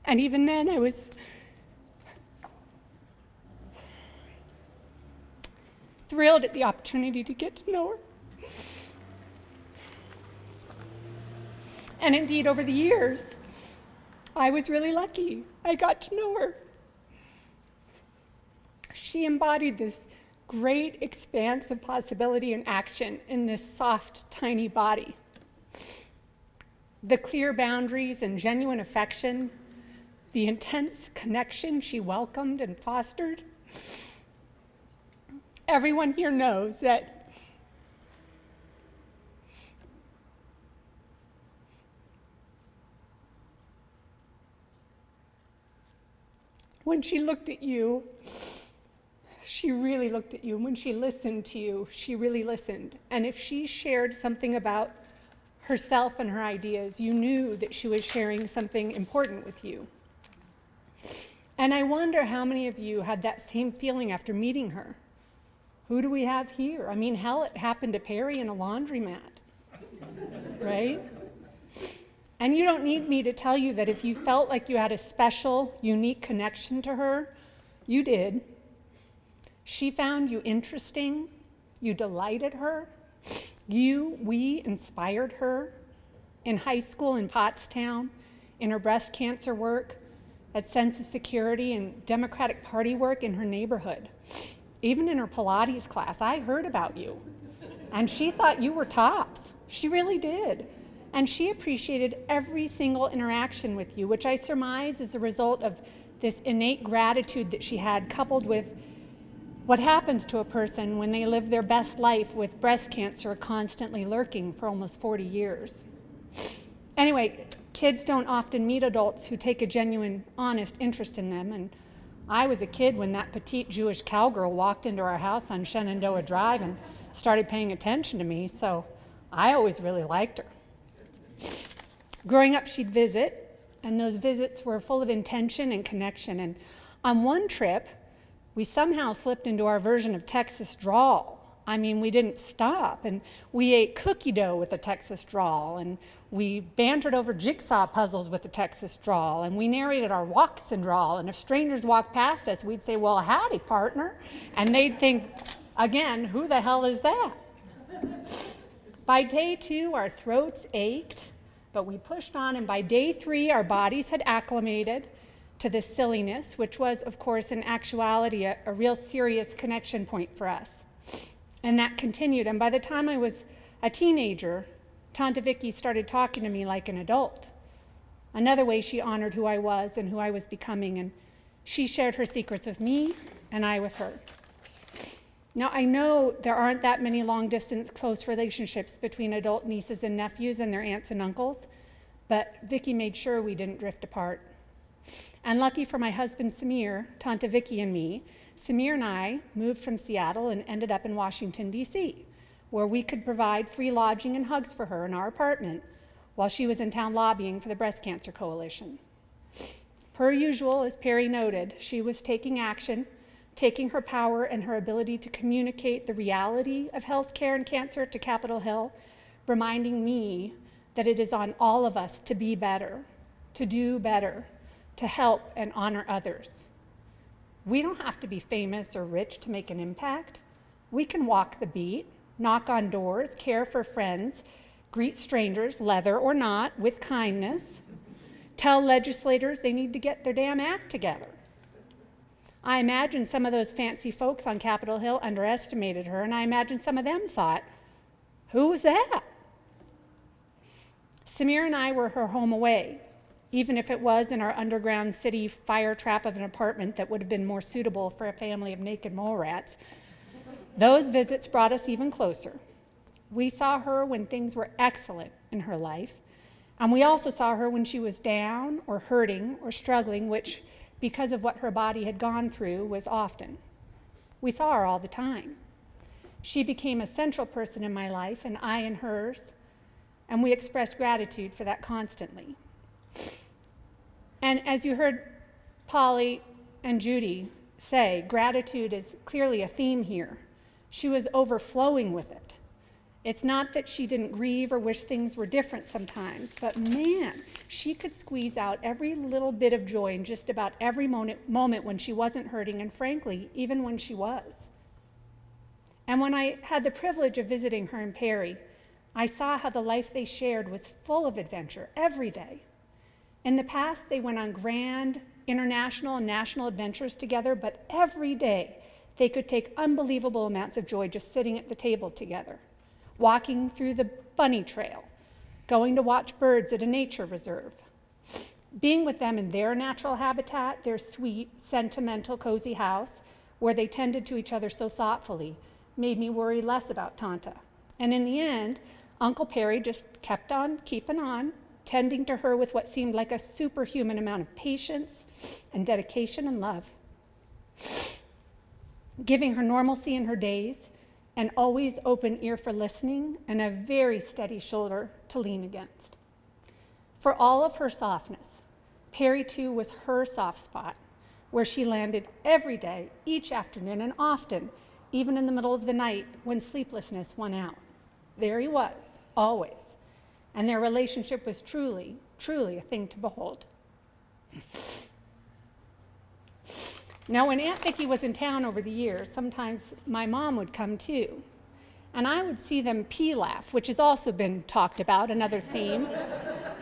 And even then, I was thrilled at the opportunity to get to know her. And indeed, over the years, I was really lucky. I got to know her. She embodied this great expanse of possibility and action in this soft, tiny body. The clear boundaries and genuine affection, the intense connection she welcomed and fostered. Everyone here knows that when she looked at you, she really looked at you. When she listened to you, she really listened. And if she shared something about herself and her ideas, you knew that she was sharing something important with you. And I wonder how many of you had that same feeling after meeting her. Who do we have here? I mean, hell, it happened to Perry in a laundromat, right? And you don't need me to tell you that if you felt like you had a special, unique connection to her, you did. She found you interesting. You delighted her. We inspired her in high school in Pottstown, in her breast cancer work, at Sense of Security and Democratic Party work in her neighborhood. Even in her Pilates class, I heard about you. And she thought you were tops. She really did. And she appreciated every single interaction with you, which I surmise is a result of this innate gratitude that she had, coupled with what happens to a person when they live their best life with breast cancer constantly lurking for almost 40 years. Anyway, kids don't often meet adults who take a genuine, honest interest in them. And I was a kid when that petite Jewish cowgirl walked into our house on Shenandoah Drive and started paying attention to me, so I always really liked her. Growing up, she'd visit, and those visits were full of intention and connection. And on one trip, we somehow slipped into our version of Texas drawl. I mean, we didn't stop, and we ate cookie dough with the Texas drawl, and we bantered over jigsaw puzzles with the Texas drawl, and we narrated our walks in drawl, and if strangers walked past us, we'd say, well, howdy, partner, and they'd think, again, who the hell is that? By day 2, our throats ached, but we pushed on, and by day 3, our bodies had acclimated to this silliness, which was, of course, in actuality, a real serious connection point for us. And that continued, and by the time I was a teenager, Tante Vicki started talking to me like an adult. Another way she honored who I was and who I was becoming, and she shared her secrets with me, and I with her. Now, I know there aren't that many long-distance close relationships between adult nieces and nephews and their aunts and uncles, but Vicki made sure we didn't drift apart. And lucky for my husband, Samir, Tante Vicki and me, Samir and I moved from Seattle and ended up in Washington, D.C., where we could provide free lodging and hugs for her in our apartment while she was in town lobbying for the Breast Cancer Coalition. Per usual, as Perry noted, she was taking action, taking her power and her ability to communicate the reality of healthcare and cancer to Capitol Hill, reminding me that it is on all of us to be better, to do better, to help and honor others. We don't have to be famous or rich to make an impact. We can walk the beat, knock on doors, care for friends, greet strangers, leather or not, with kindness, tell legislators they need to get their damn act together. I imagine some of those fancy folks on Capitol Hill underestimated her, and I imagine some of them thought, who was that? Samir and I were her home away, even if it was in our underground city fire trap of an apartment that would have been more suitable for a family of naked mole rats. Those visits brought us even closer. We saw her when things were excellent in her life, and we also saw her when she was down or hurting or struggling, which, because of what her body had gone through, was often. We saw her all the time. She became a central person in my life, and I in hers, and we expressed gratitude for that constantly. And as you heard Polly and Judy say, gratitude is clearly a theme here. She was overflowing with it. It's not that she didn't grieve or wish things were different sometimes, but man, she could squeeze out every little bit of joy in just about every moment when she wasn't hurting, and frankly, even when she was. And when I had the privilege of visiting her in Perry, I saw how the life they shared was full of adventure every day. In the past, they went on grand international and national adventures together, but every day they could take unbelievable amounts of joy just sitting at the table together, walking through the bunny trail, going to watch birds at a nature reserve. Being with them in their natural habitat, their sweet, sentimental, cozy house, where they tended to each other so thoughtfully, made me worry less about Tanta. And in the end, Uncle Perry just kept on keeping on, tending to her with what seemed like a superhuman amount of patience and dedication and love, giving her normalcy in her days, an always open ear for listening, and a very steady shoulder to lean against. For all of her softness, Perry too was her soft spot, where she landed every day, each afternoon, and often, even in the middle of the night when sleeplessness won out. There he was, always. And their relationship was truly, truly a thing to behold. Now, when Aunt Vicki was in town over the years, sometimes my mom would come too. And I would see them pee laugh, which has also been talked about, another theme.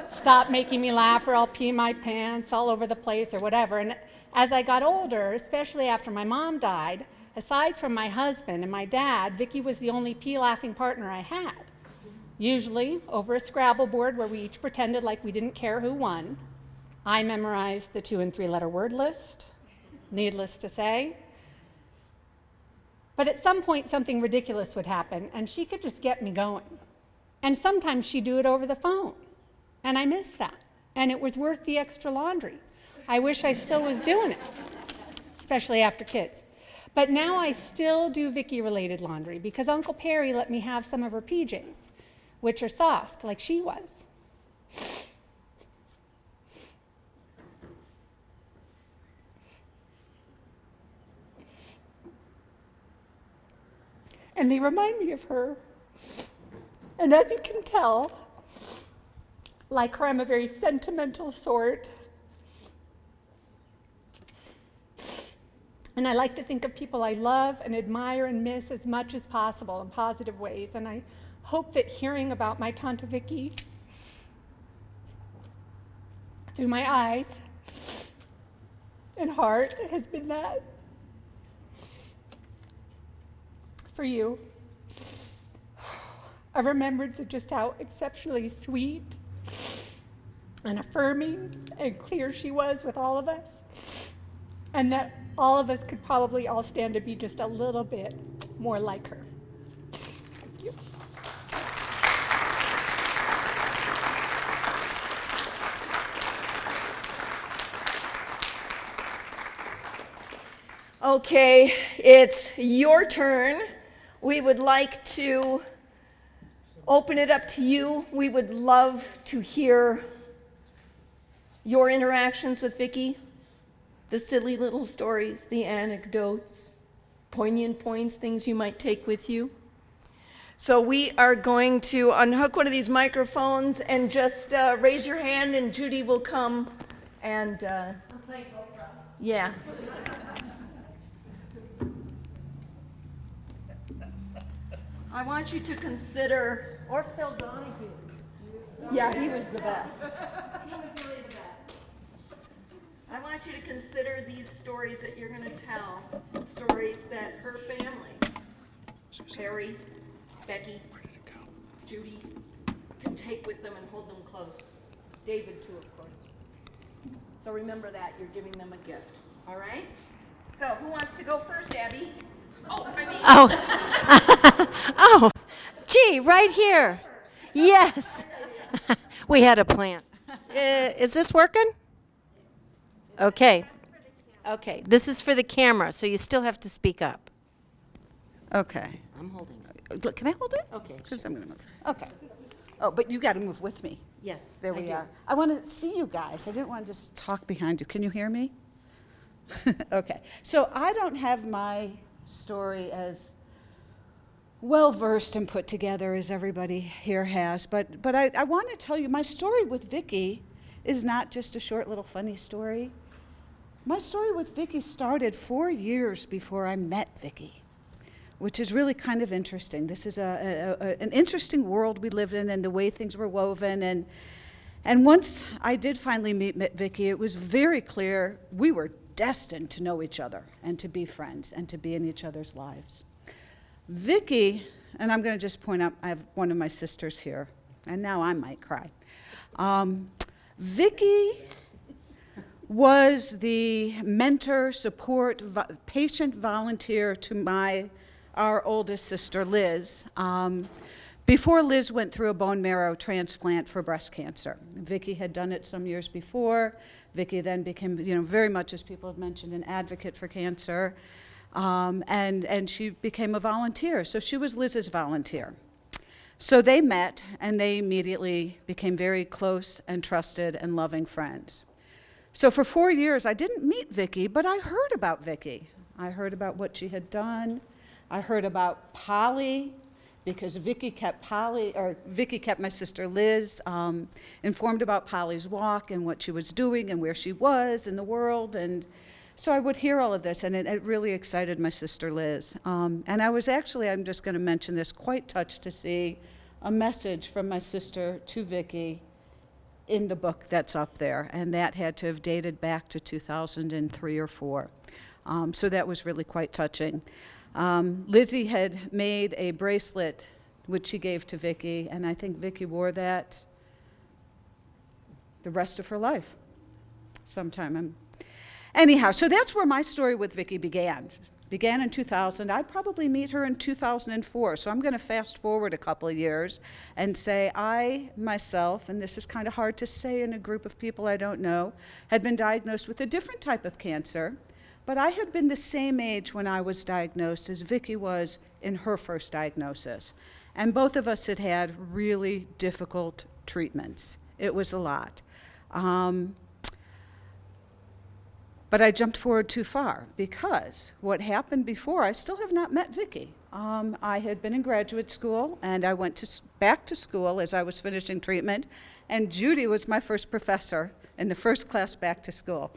Stop making me laugh or I'll pee my pants all over the place or whatever. And as I got older, especially after my mom died, aside from my husband and my dad, Vicki was the only pee laughing partner I had. Usually over a Scrabble board where we each pretended like we didn't care who won. I memorized the 2- and 3-letter word list, needless to say. But at some point, something ridiculous would happen, and she could just get me going. And sometimes she'd do it over the phone, and I missed that. And it was worth the extra laundry. I wish I still was doing it, especially after kids. But now I still do Vicki-related laundry because Uncle Perry let me have some of her PJs, which are soft, like she was. And they remind me of her. And as you can tell, like her, I'm a very sentimental sort. And I like to think of people I love and admire and miss as much as possible in positive ways. And I hope that hearing about my Tanta Vicki through my eyes and heart has been that for you. I've remembered just how exceptionally sweet and affirming and clear she was with all of us, and that all of us could probably all stand to be just a little bit more like her. Thank you. Okay, it's your turn. We would like to open it up to you. We would love to hear your interactions with Vicki, the silly little stories, the anecdotes, poignant points, things you might take with you. So we are going to unhook one of these microphones and just raise your hand, and Judy will come and I'm playing GoPro. yeah. I want you to consider. Or Phil Donahue. Yeah, he was the best. He was really the best. I want you to consider these stories that you're going to tell, stories that her family, Perry, Becky, Judy, can take with them and hold them close. David, too, of course. So remember that. You're giving them a gift. All right? So who wants to go first, Abby? Oh. Oh, gee, right here. Yes. We had a plan. Is this working? Okay. Okay, this is for the camera, so you still have to speak up. Okay. I'm holding it. Can I hold it? Okay. 'Cause I'm gonna move. Okay. Oh, but you got to move with me. Yes, There I we do. are. I want to see you guys. I didn't want to just talk behind you. Can you hear me? Okay. So I don't have my story as well versed and put together as everybody here has, but I want to tell you my story with Vicki is not just a short little funny story. My story with Vicki started 4 years before I met Vicki, which is really kind of interesting. This is an interesting world we live in and the way things were woven. And once I did finally meet Vicki, it was very clear we were destined to know each other and to be friends and to be in each other's lives. Vicki, and I'm going to just point out, I have one of my sisters here, and now I might cry. Vicki was the mentor, support, patient volunteer to our oldest sister, Liz, before Liz went through a bone marrow transplant for breast cancer. Vicki had done it some years before. Vicki then became, very much, as people have mentioned, an advocate for cancer, and she became a volunteer. So she was Liz's volunteer. So they met, and they immediately became very close and trusted and loving friends. So for 4 years, I didn't meet Vicki, but I heard about Vicki. I heard about what she had done. I heard about Polly, because Vicki kept my sister Liz informed about Polly's walk and what she was doing and where she was in the world. And so I would hear all of this, and it really excited my sister Liz. And I was actually, I'm just going to mention this, quite touched to see a message from my sister to Vicki in the book that's up there, and that had to have dated back to 2003 or 4. So that was really quite touching. Lizzie had made a bracelet which she gave to Vicki, and I think Vicki wore that the rest of her life sometime. Anyhow, so that's where my story with Vicki began. Began in 2000. I probably meet her in 2004, so I'm going to fast forward a couple of years and say I myself, and this is kind of hard to say in a group of people I don't know, had been diagnosed with a different type of cancer, but I had been the same age when I was diagnosed as Vicki was in her first diagnosis. And both of us had had really difficult treatments. It was a lot. But I jumped forward too far because what happened before, I still have not met Vicki. I had been in graduate school, and I went back to school as I was finishing treatment, and Judy was my first professor in the first class back to school.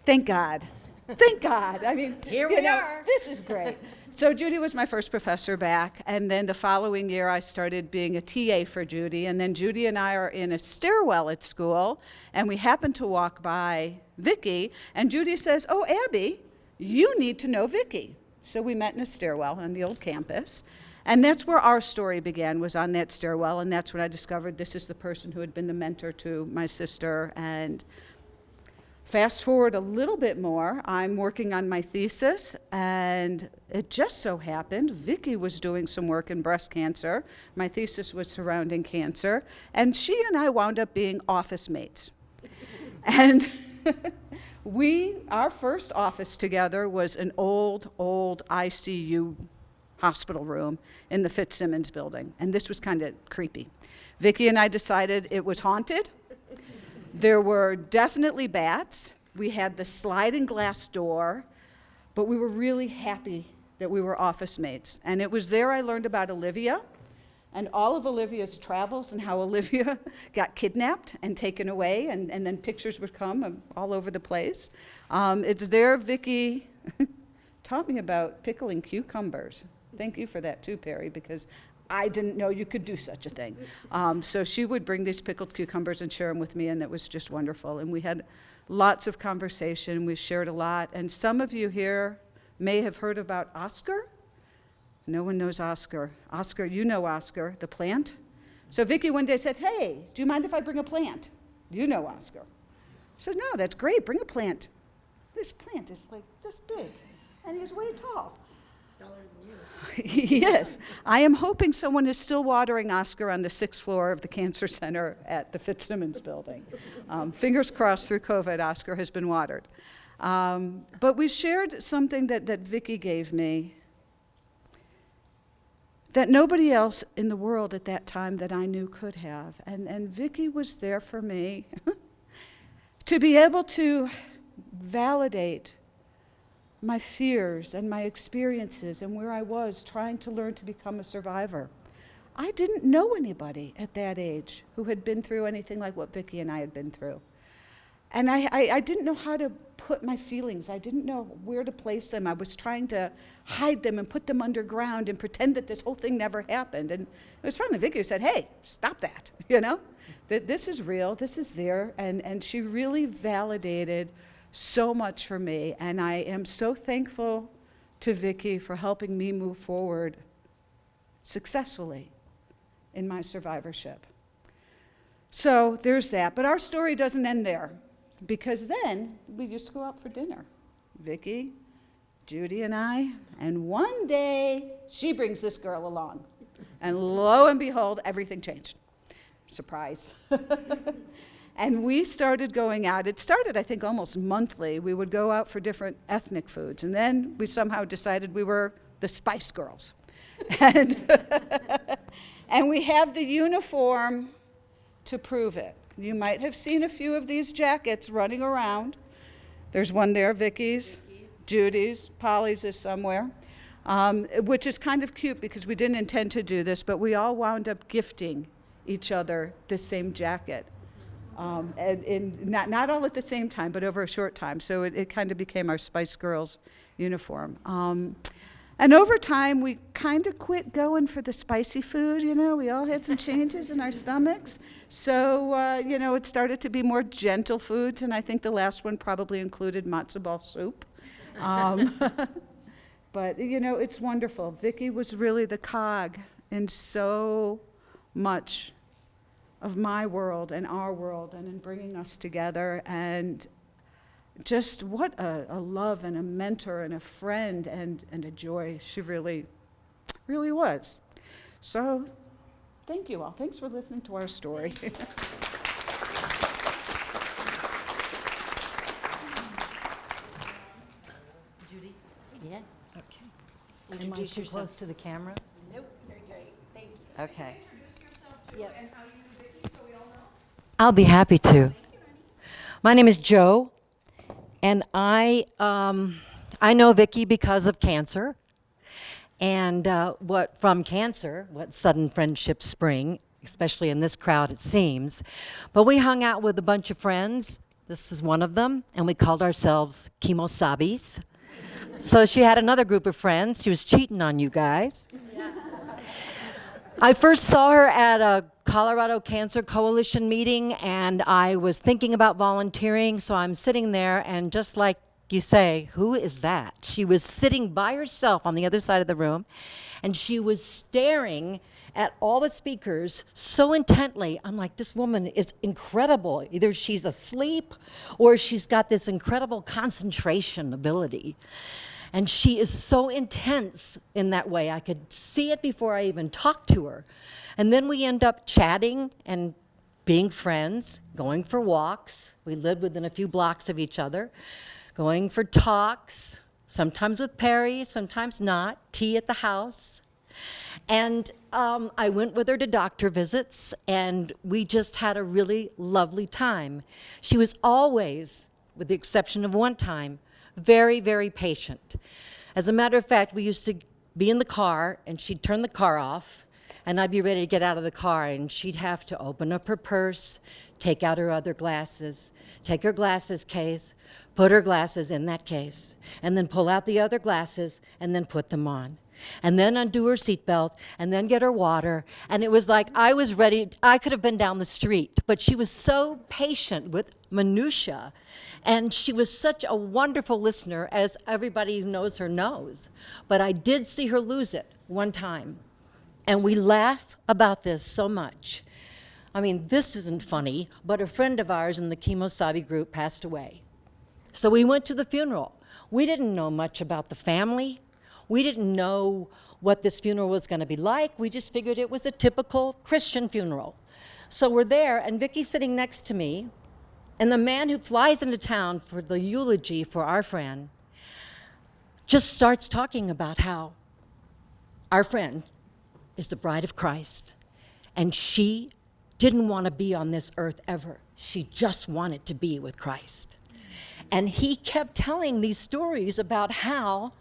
Thank God. Thank God. I mean, Here we are. This is great. So Judy was my first professor back, and then the following year I started being a TA for Judy, and then Judy and I are in a stairwell at school, and we happen to walk by Vicki, and Judy says, "Oh, Abby, you need to know Vicki." So we met in a stairwell on the old campus, and that's where our story began, was on that stairwell, and that's when I discovered this is the person who had been the mentor to my sister. And fast forward a little bit more, I'm working on my thesis, and it just so happened Vicki was doing some work in breast cancer. My thesis was surrounding cancer, and she and I wound up being office mates. And our first office together was an old ICU hospital room in the Fitzsimmons building, and this was kind of creepy. Vicki and I decided it was haunted. There were definitely bats. We had the sliding glass door, but we were really happy that we were office mates. And it was there I learned about Olivia and all of Olivia's travels and how Olivia got kidnapped and taken away, and then pictures would come all over the place. It's there Vicki taught me about pickling cucumbers. Thank you for that too, Perry, because I didn't know you could do such a thing. So she would bring these pickled cucumbers and share them with me, and it was just wonderful. And we had lots of conversation. We shared a lot. And some of you here may have heard about Oscar. No one knows Oscar. Oscar, you know Oscar, the plant. So Vicki one day said, "Hey, do you mind if I bring a plant?" You know Oscar. I said, "No, that's great. Bring a plant." This plant is like this big, and he's way tall. Yes. I am hoping someone is still watering Oscar on the 6th floor of the Cancer Center at the Fitzsimmons building. Fingers crossed through COVID, Oscar has been watered. But we shared something that Vicki gave me that nobody else in the world at that time that I knew could have. And Vicki was there for me to be able to validate my fears and my experiences and where I was trying to learn to become a survivor. I didn't know anybody at that age who had been through anything like what Vicki and I had been through. And I didn't know how to put my feelings. I didn't know where to place them. I was trying to hide them and put them underground and pretend that this whole thing never happened. And it was finally Vicki who said, hey, stop that, that this is real, this is there. And she really validated so much for me. And I am so thankful to Vicki for helping me move forward successfully in my survivorship. So there's that. But our story doesn't end there, because then we used to go out for dinner. Vicki, Judy, and I. And one day, she brings this girl along. And lo and behold, everything changed. Surprise. And we started going out. It started, I think, almost monthly. We would go out for different ethnic foods. And then we somehow decided we were the Spice Girls. And, and we have the uniform to prove it. You might have seen a few of these jackets running around. There's one there, Vicki's, Judy's, Polly's is somewhere, which is kind of cute because we didn't intend to do this, but we all wound up gifting each other the same jacket. And not all at the same time, but over a short time. So it kind of became our Spice Girls uniform. And over time, we kind of quit going for the spicy food, We all had some changes in our stomachs. So, it started to be more gentle foods, and I think the last one probably included matzo ball soup. But, it's wonderful. Vicki was really the cog in so much of my world and our world and in bringing us together. And just what a love and a mentor and a friend and a joy she really, really was. So thank you all. Thanks for listening to our story. Judy, Yes. okay. Am I Introduce too yourself. close to the camera? Nope, you're great. Thank you. Okay. Introduce yourself too, Yep. and how you knew Vicki, so we all know. I'll be happy to. My name is Jo, and I know Vicki because of cancer, and what sudden friendships spring, especially in this crowd, it seems. But we hung out with a bunch of friends. This is one of them, and we called ourselves Kimosabis. So she had another group of friends. She was cheating on you guys. I first saw her at a Colorado Cancer Coalition meeting, and I was thinking about volunteering, so I'm sitting there, and just like you say, who is that? She was sitting by herself on the other side of the room, and she was staring at all the speakers so intently. I'm like, this woman is incredible. Either she's asleep or she's got this incredible concentration ability. And she is so intense in that way. I could see it before I even talked to her. And then we end up chatting and being friends, going for walks. We lived within a few blocks of each other, going for talks, sometimes with Perry, sometimes not, tea at the house. And I went with her to doctor visits, and we just had a really lovely time. She was always, with the exception of one time, very, very patient. As a matter of fact, we used to be in the car, and she'd turn the car off, and I'd be ready to get out of the car, and she'd have to open up her purse, take out her other glasses, take her glasses case, put her glasses in that case, and then pull out the other glasses, and then put them on. And then undo her seatbelt, and then get her water. And it was like I was ready. I could have been down the street, but she was so patient with minutia. And she was such a wonderful listener, as everybody who knows her knows. But I did see her lose it one time. And we laugh about this so much. I mean, this isn't funny, but a friend of ours in the Kemosabe group passed away. So we went to the funeral. We didn't know much about the family. We didn't know what this funeral was going to be like. We just figured it was a typical Christian funeral. So we're there, and Vicky's sitting next to me, and the man who flies into town for the eulogy for our friend just starts talking about how our friend is the bride of Christ, and she didn't want to be on this earth ever. She just wanted to be with Christ. And he kept telling these stories about how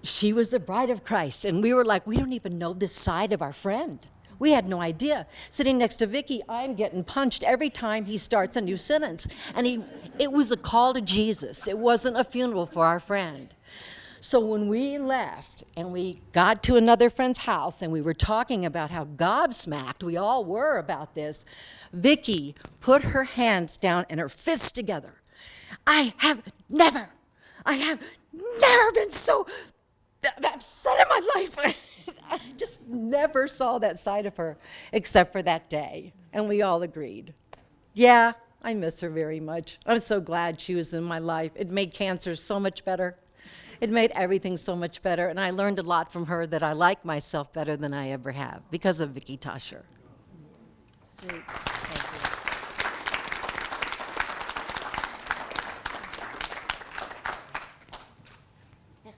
she was the bride of Christ. And we were like, we don't even know this side of our friend. We had no idea. Sitting next to Vicki, I'm getting punched every time he starts a new sentence. And it was a call to Jesus. It wasn't a funeral for our friend. So when we left and we got to another friend's house and we were talking about how gobsmacked we all were about this, Vicki put her hands down and her fists together. I have never been so upset in my life. I just never saw that side of her except for that day. And we all agreed. Yeah, I miss her very much. I'm so glad she was in my life. It made cancer so much better. It made everything so much better. And I learned a lot from her that I like myself better than I ever have because of Vicki Tosher. Sweet. Thank you. Yes.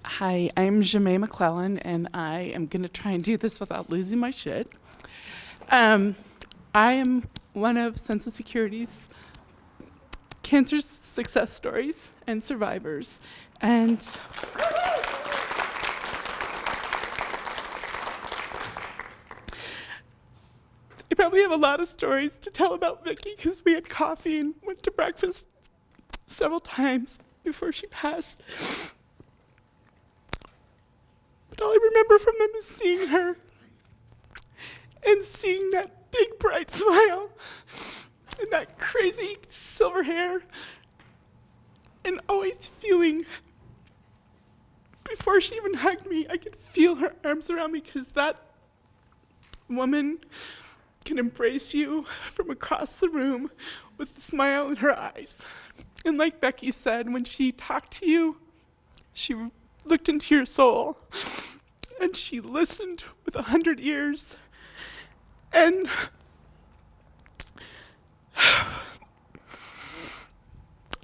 Hi, I'm Jamae McClellan, and I am going to try and do this without losing my shit. I am one of Census Security's cancer success stories and survivors. And I probably have a lot of stories to tell about Vicki because we had coffee and went to breakfast several times before she passed. But all I remember from them is seeing her and seeing that big bright smile and that crazy silver hair, and always feeling, before she even hugged me, I could feel her arms around me because that woman can embrace you from across the room with a smile in her eyes. And like Becky said, when she talked to you, she looked into your soul and she listened with 100 ears. And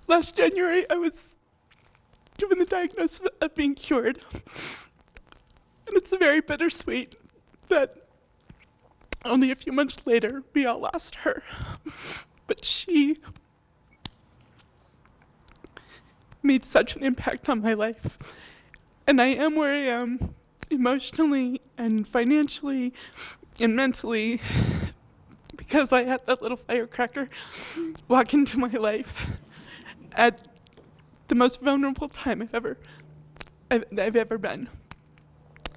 last January, I was given the diagnosis of being cured. And it's very bittersweet that only a few months later, we all lost her. But she made such an impact on my life. And I am where I am emotionally and financially and mentally because I had that little firecracker walk into my life at the most vulnerable time I've ever been.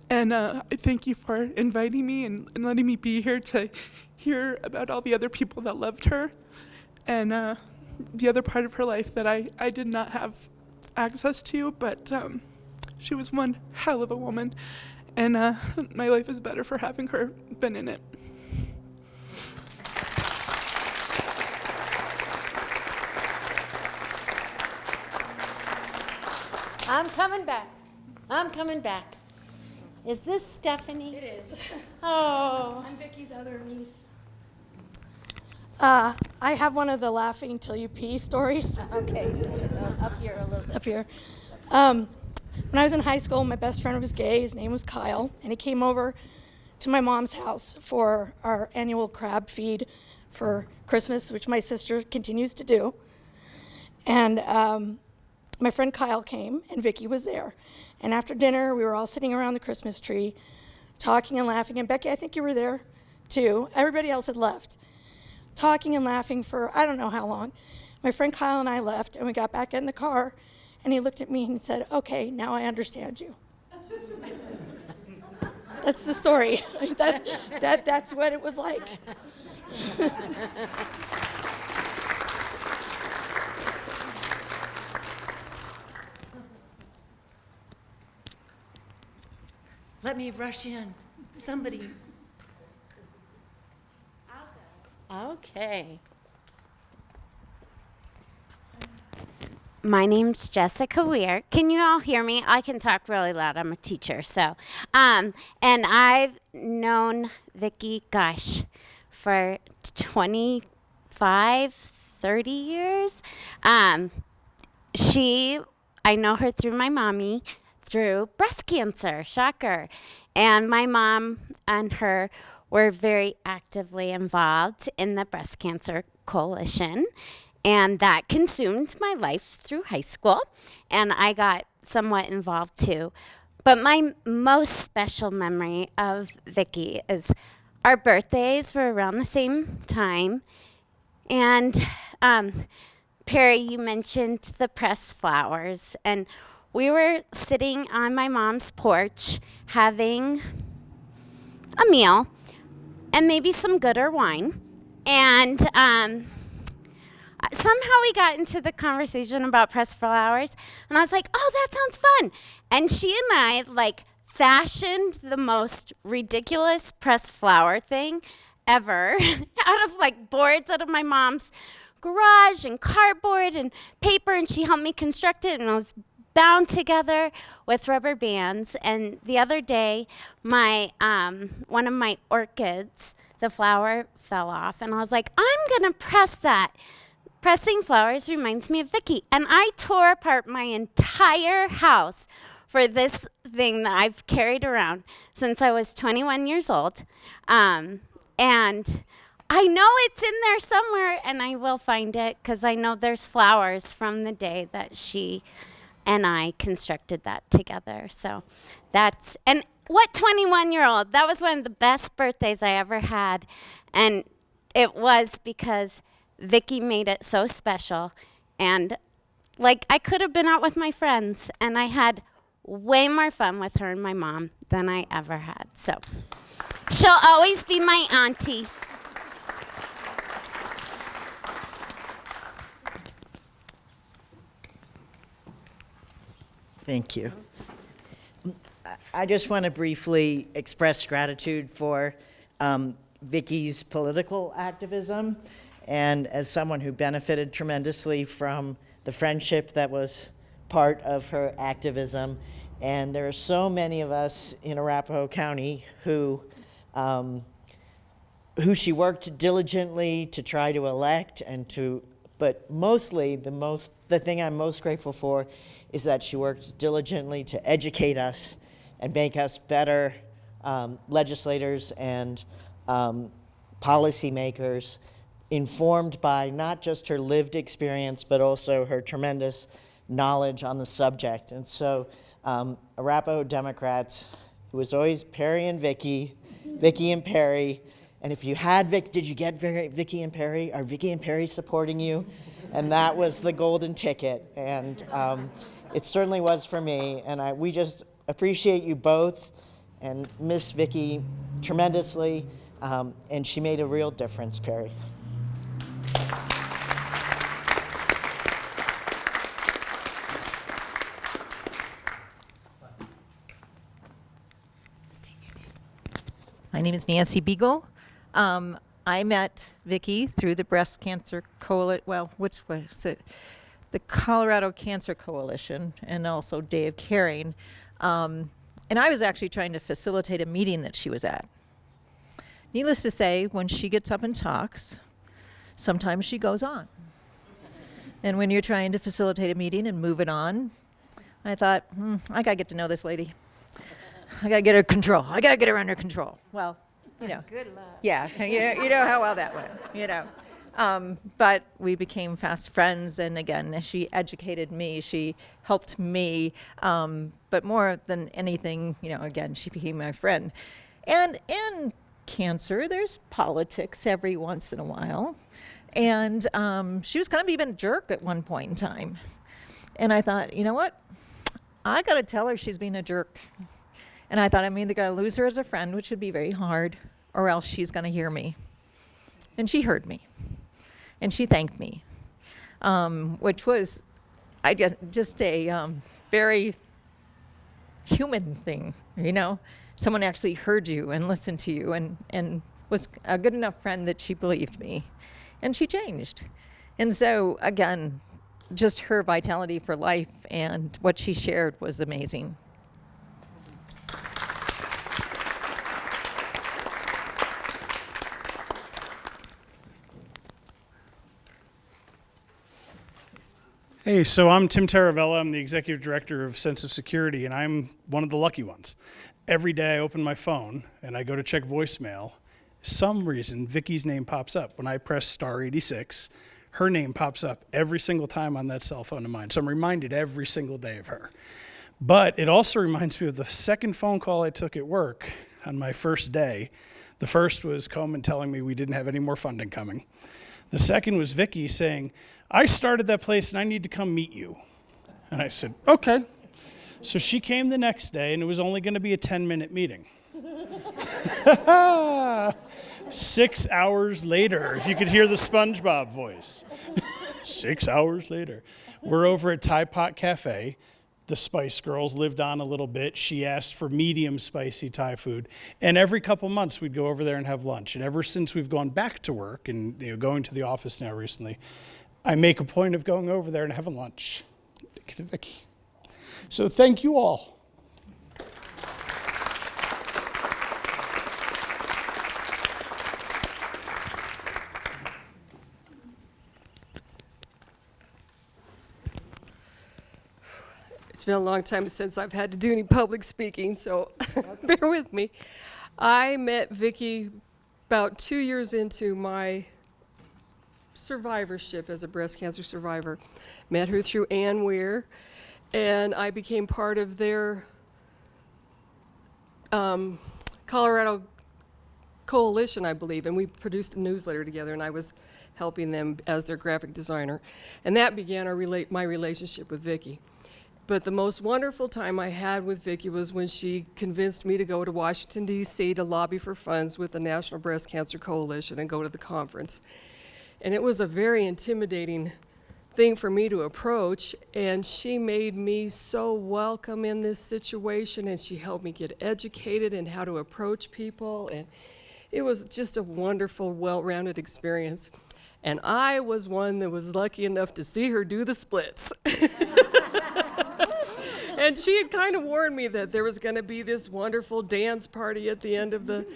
And I thank you for inviting me and letting me be here to hear about all the other people that loved her and the other part of her life that I did not have access to, but she was one hell of a woman, and my life is better for having her been in it. I'm coming back. I'm coming back. Is this Stephanie? It is. Oh. I'm Vicky's other niece. I have one of the laughing till you pee stories Okay. Up here a little bit. up here. When I was in high school, my best friend was gay. His name was Kyle, and he came over to my mom's house for our annual crab feed for Christmas, which my sister continues to do. And my friend Kyle came, and Vicky was there. And after dinner, we were all sitting around the Christmas tree, talking and laughing. And Becky, I think you were there too. Everybody else had left. Talking and laughing for I don't know how long. My friend Kyle and I left, and we got back in the car, and he looked at me and he said, "Okay, now I understand you." That's the story. That's what it was like. Let me rush in. Somebody. Okay. My name's Jessica Weir. Can you all hear me? I can talk really loud. I'm a teacher, so. And I've known Vicki, gosh, for 25, 30 years. I know her through my mommy, through breast cancer, shocker. And my mom and her were very actively involved in the Breast Cancer Coalition. And that consumed my life through high school, and I got somewhat involved too. But my most special memory of Vicki is our birthdays were around the same time. And Perry, you mentioned the pressed flowers, and we were sitting on my mom's porch having a meal and maybe some gooder wine. And somehow we got into the conversation about pressed flowers, and I was like, oh, that sounds fun. And she and I fashioned the most ridiculous pressed flower thing ever out of boards out of my mom's garage and cardboard and paper, and she helped me construct it, and it was bound together with rubber bands. And the other day, my one of my orchids, the flower fell off, and I was like, I'm gonna press that. Pressing flowers reminds me of Vicki, and I tore apart my entire house for this thing that I've carried around since I was 21 years old. And I know it's in there somewhere, and I will find it because I know there's flowers from the day that she and I constructed that together. So and what 21-year-old? That was one of the best birthdays I ever had, and it was because Vicki made it so special, and I could have been out with my friends, and I had way more fun with her and my mom than I ever had. So she'll always be my auntie. Thank you. I just want to briefly express gratitude for Vicki's political activism, and as someone who benefited tremendously from the friendship that was part of her activism. And there are so many of us in Arapahoe County who she worked diligently to try to elect but mostly the thing I'm most grateful for is that she worked diligently to educate us and make us better legislators and policymakers, informed by not just her lived experience, but also her tremendous knowledge on the subject. And so Arapahoe Democrats, it was always Perry and Vicki and Perry. And if you had did you get Vicki and Perry? Are Vicki and Perry supporting you? And that was the golden ticket. And it certainly was for me. And we just appreciate you both and miss Vicki tremendously. And she made a real difference, Perry. My name is Nancy Beagle. I met Vicki through the Breast Cancer Coalition, which was it? The Colorado Cancer Coalition, and also Day of Caring. And I was actually trying to facilitate a meeting that she was at. Needless to say, when she gets up and talks, sometimes she goes on. And when you're trying to facilitate a meeting and move it on, I thought, I gotta get to know this lady. I gotta get her control. I gotta get her under control. Well, you know. Good luck. Yeah, you know how well that went, you know. But we became fast friends, and again, she educated me, she helped me, but more than anything, you know, again, she became my friend. And in cancer, there's politics every once in a while, and she was kind of even a jerk at one point in time. And I thought, you know what? I gotta tell her she's being a jerk. And I thought I'm either gonna lose her as a friend, which would be very hard, or else she's gonna hear me. And she heard me. And she thanked me, which was just a very human thing, you know? Someone actually heard you and listened to you and was a good enough friend that she believed me. And she changed. And so, again, just her vitality for life and what she shared was amazing. Hey, so I'm Tim Taravella. I'm the executive director of Sense of Security, and I'm one of the lucky ones. Every day I open my phone and I go to check voicemail. Some reason Vicki's name pops up. When I press star 86, her name pops up every single time on that cell phone of mine. So I'm reminded every single day of her. But it also reminds me of the second phone call I took at work on my first day. The first was Komen telling me we didn't have any more funding coming. The second was Vicki saying, I started that place and I need to come meet you. And I said, okay. So she came the next day and it was only going to be a 10-minute meeting. 6 hours later, if you could hear the SpongeBob voice. 6 hours later. We're over at Thai Pot Cafe. The Spice Girls lived on a little bit. She asked for medium spicy Thai food. And every couple months we'd go over there and have lunch. And ever since we've gone back to work and going to the office now recently, I make a point of going over there and having lunch. Vicki. So thank you all. It's been a long time since I've had to do any public speaking, so bear with me. I met Vicki about 2 years into my survivorship as a breast cancer survivor. Met her through Weir, and I became part of their Colorado coalition, I believe, and we produced a newsletter together, and I was helping them as their graphic designer. And that began my relationship with Vicki. But the most wonderful time I had with Vicki was when she convinced me to go to Washington, D.C. to lobby for funds with the National Breast Cancer Coalition and go to the conference. And it was a very intimidating thing for me to approach, and she made me so welcome in this situation, and she helped me get educated in how to approach people, and it was just a wonderful, well-rounded experience. And I was one that was lucky enough to see her do the splits. And she had kind of warned me that there was going to be this wonderful dance party at the end of the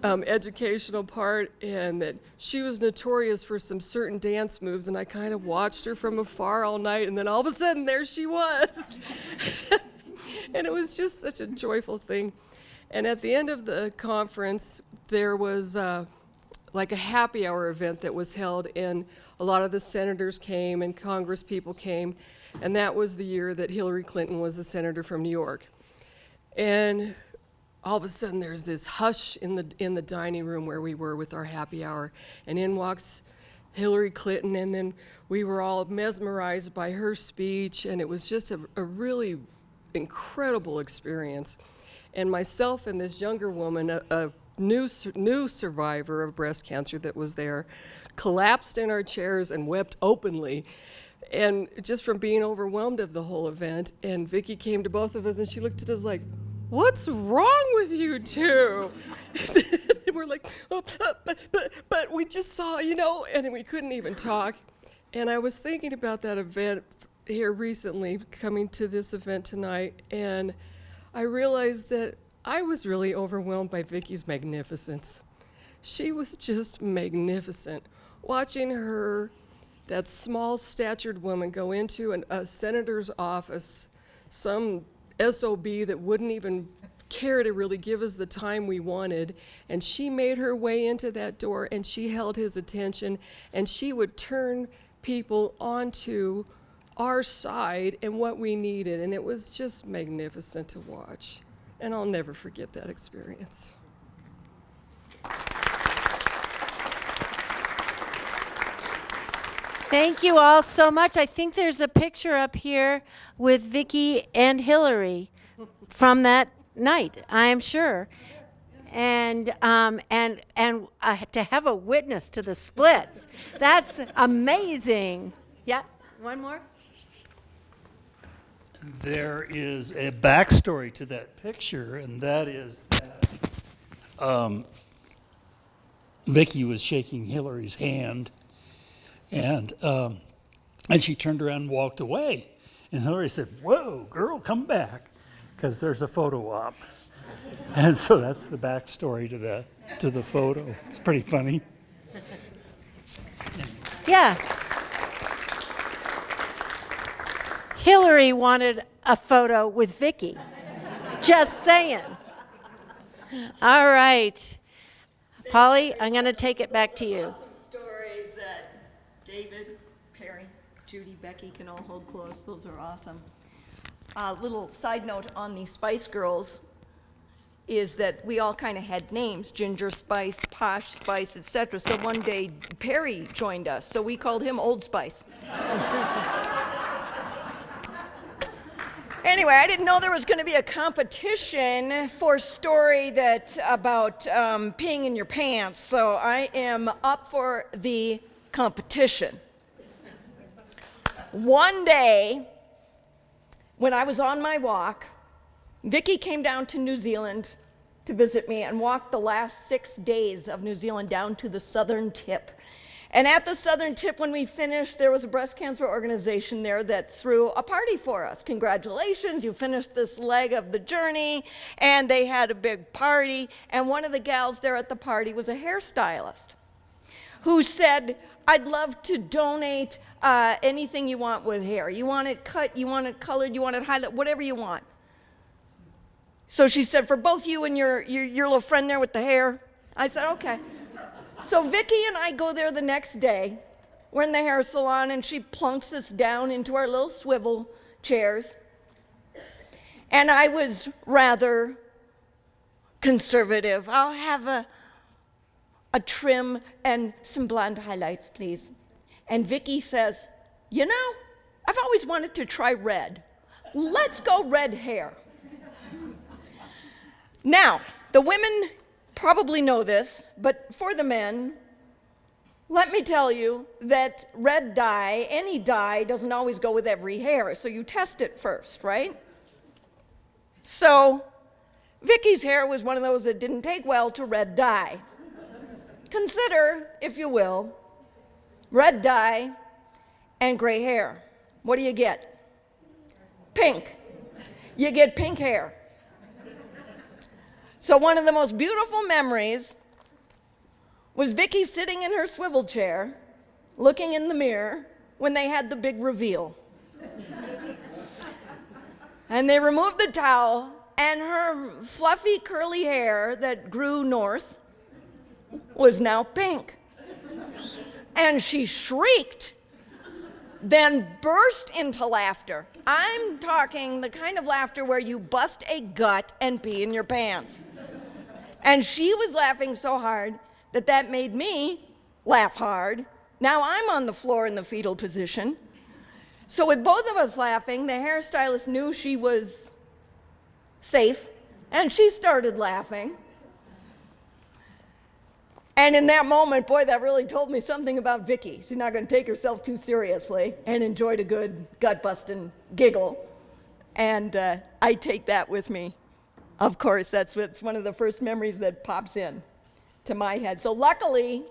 educational part, and that she was notorious for some certain dance moves, and I kind of watched her from afar all night, and then all of a sudden there she was. And it was just such a joyful thing. And at the end of the conference, there was like a happy hour event that was held, and a lot of the senators came and Congress people came, and that was the year that Hillary Clinton was the senator from New York. And all of a sudden there's this hush in the dining room where we were with our happy hour, and in walks Hillary Clinton, and then we were all mesmerized by her speech, and it was just a really incredible experience. And myself and this younger woman, a new survivor of breast cancer that was there, collapsed in our chairs and wept openly, and just from being overwhelmed of the whole event. And Vicki came to both of us and she looked at us like, "What's wrong with you two?" And we're like, "Oh, but we just saw, and we couldn't even talk." And I was thinking about that event here recently, coming to this event tonight, and I realized that I was really overwhelmed by Vicki's magnificence. She was just magnificent. Watching her, that small-statured woman, go into a senator's office, some SOB that wouldn't even care to really give us the time we wanted, and she made her way into that door, and she held his attention, and she would turn people onto our side and what we needed, and it was just magnificent to watch. And I'll never forget that experience. Thank you all so much. I think there's a picture up here with Vicki and Hillary from that night, I'm sure. And to have a witness to the splits, that's amazing. Yeah, one more. There is a backstory to that picture, and that is that Vicki was shaking Hillary's hand, and And she turned around and walked away. And Hillary said, "Whoa, girl, come back," because there's a photo op. And so that's the backstory to the photo. It's pretty funny. Yeah. Hillary wanted a photo with Vicki. Just saying. All right. Polly, I'm going to take it back to you. Some stories that David, Perry, Judy, Becky can all hold close. Those are awesome. Little side note on the Spice Girls is that we all kind of had names, Ginger Spice, Posh Spice, etc. So one day Perry joined us, so we called him Old Spice. Anyway, I didn't know there was going to be a competition for a story that about peeing in your pants, so I am up for the competition. One day, when I was on my walk, Vicki came down to New Zealand to visit me and walked the last 6 days of New Zealand down to the southern tip. And at the southern tip, when we finished, there was a breast cancer organization there that threw a party for us. Congratulations, you finished this leg of the journey. And they had a big party. And one of the gals there at the party was a hairstylist who said, "I'd love to donate anything you want with hair. You want it cut, you want it colored, you want it highlighted, whatever you want." So she said, "For both you and your little friend there with the hair." I said, "Okay." So Vicki and I go there the next day. We're in the hair salon, and she plunks us down into our little swivel chairs. And I was rather conservative. "I'll have a trim and some blonde highlights, please." And Vicki says, "You know, I've always wanted to try red. Let's go red hair." Now, the women probably know this, but for the men, let me tell you that red dye, any dye, doesn't always go with every hair, so you test it first, right? So Vicki's hair was one of those that didn't take well to red dye. Consider, if you will, red dye and gray hair. What do you get? Pink. You get pink hair. So one of the most beautiful memories was Vicki sitting in her swivel chair, looking in the mirror, when they had the big reveal. And they removed the towel, and her fluffy, curly hair that grew north was now pink. And she shrieked, then burst into laughter. I'm talking the kind of laughter where you bust a gut and pee in your pants. And she was laughing so hard that made me laugh hard. Now I'm on the floor in the fetal position. So with both of us laughing, the hairstylist knew she was safe, and she started laughing. And in that moment, boy, that really told me something about Vicki. She's not going to take herself too seriously and enjoyed a good gut-busting giggle. And I take that with me. Of course, that's one of the first memories that pops in to my head. So luckily,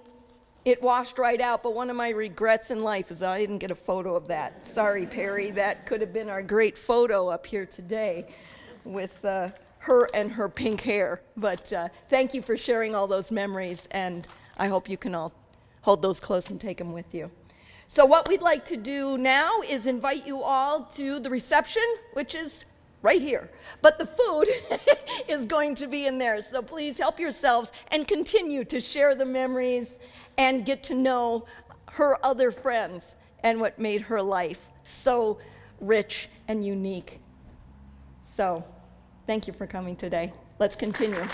it washed right out, but one of my regrets in life is I didn't get a photo of that. Sorry, Perry, that could have been our great photo up here today with her and her pink hair. But thank you for sharing all those memories, and I hope you can all hold those close and take them with you. So what we'd like to do now is invite you all to the reception, which is right here. But the food is going to be in there, so please help yourselves and continue to share the memories and get to know her other friends and what made her life so rich and unique. So, thank you for coming today. Let's continue.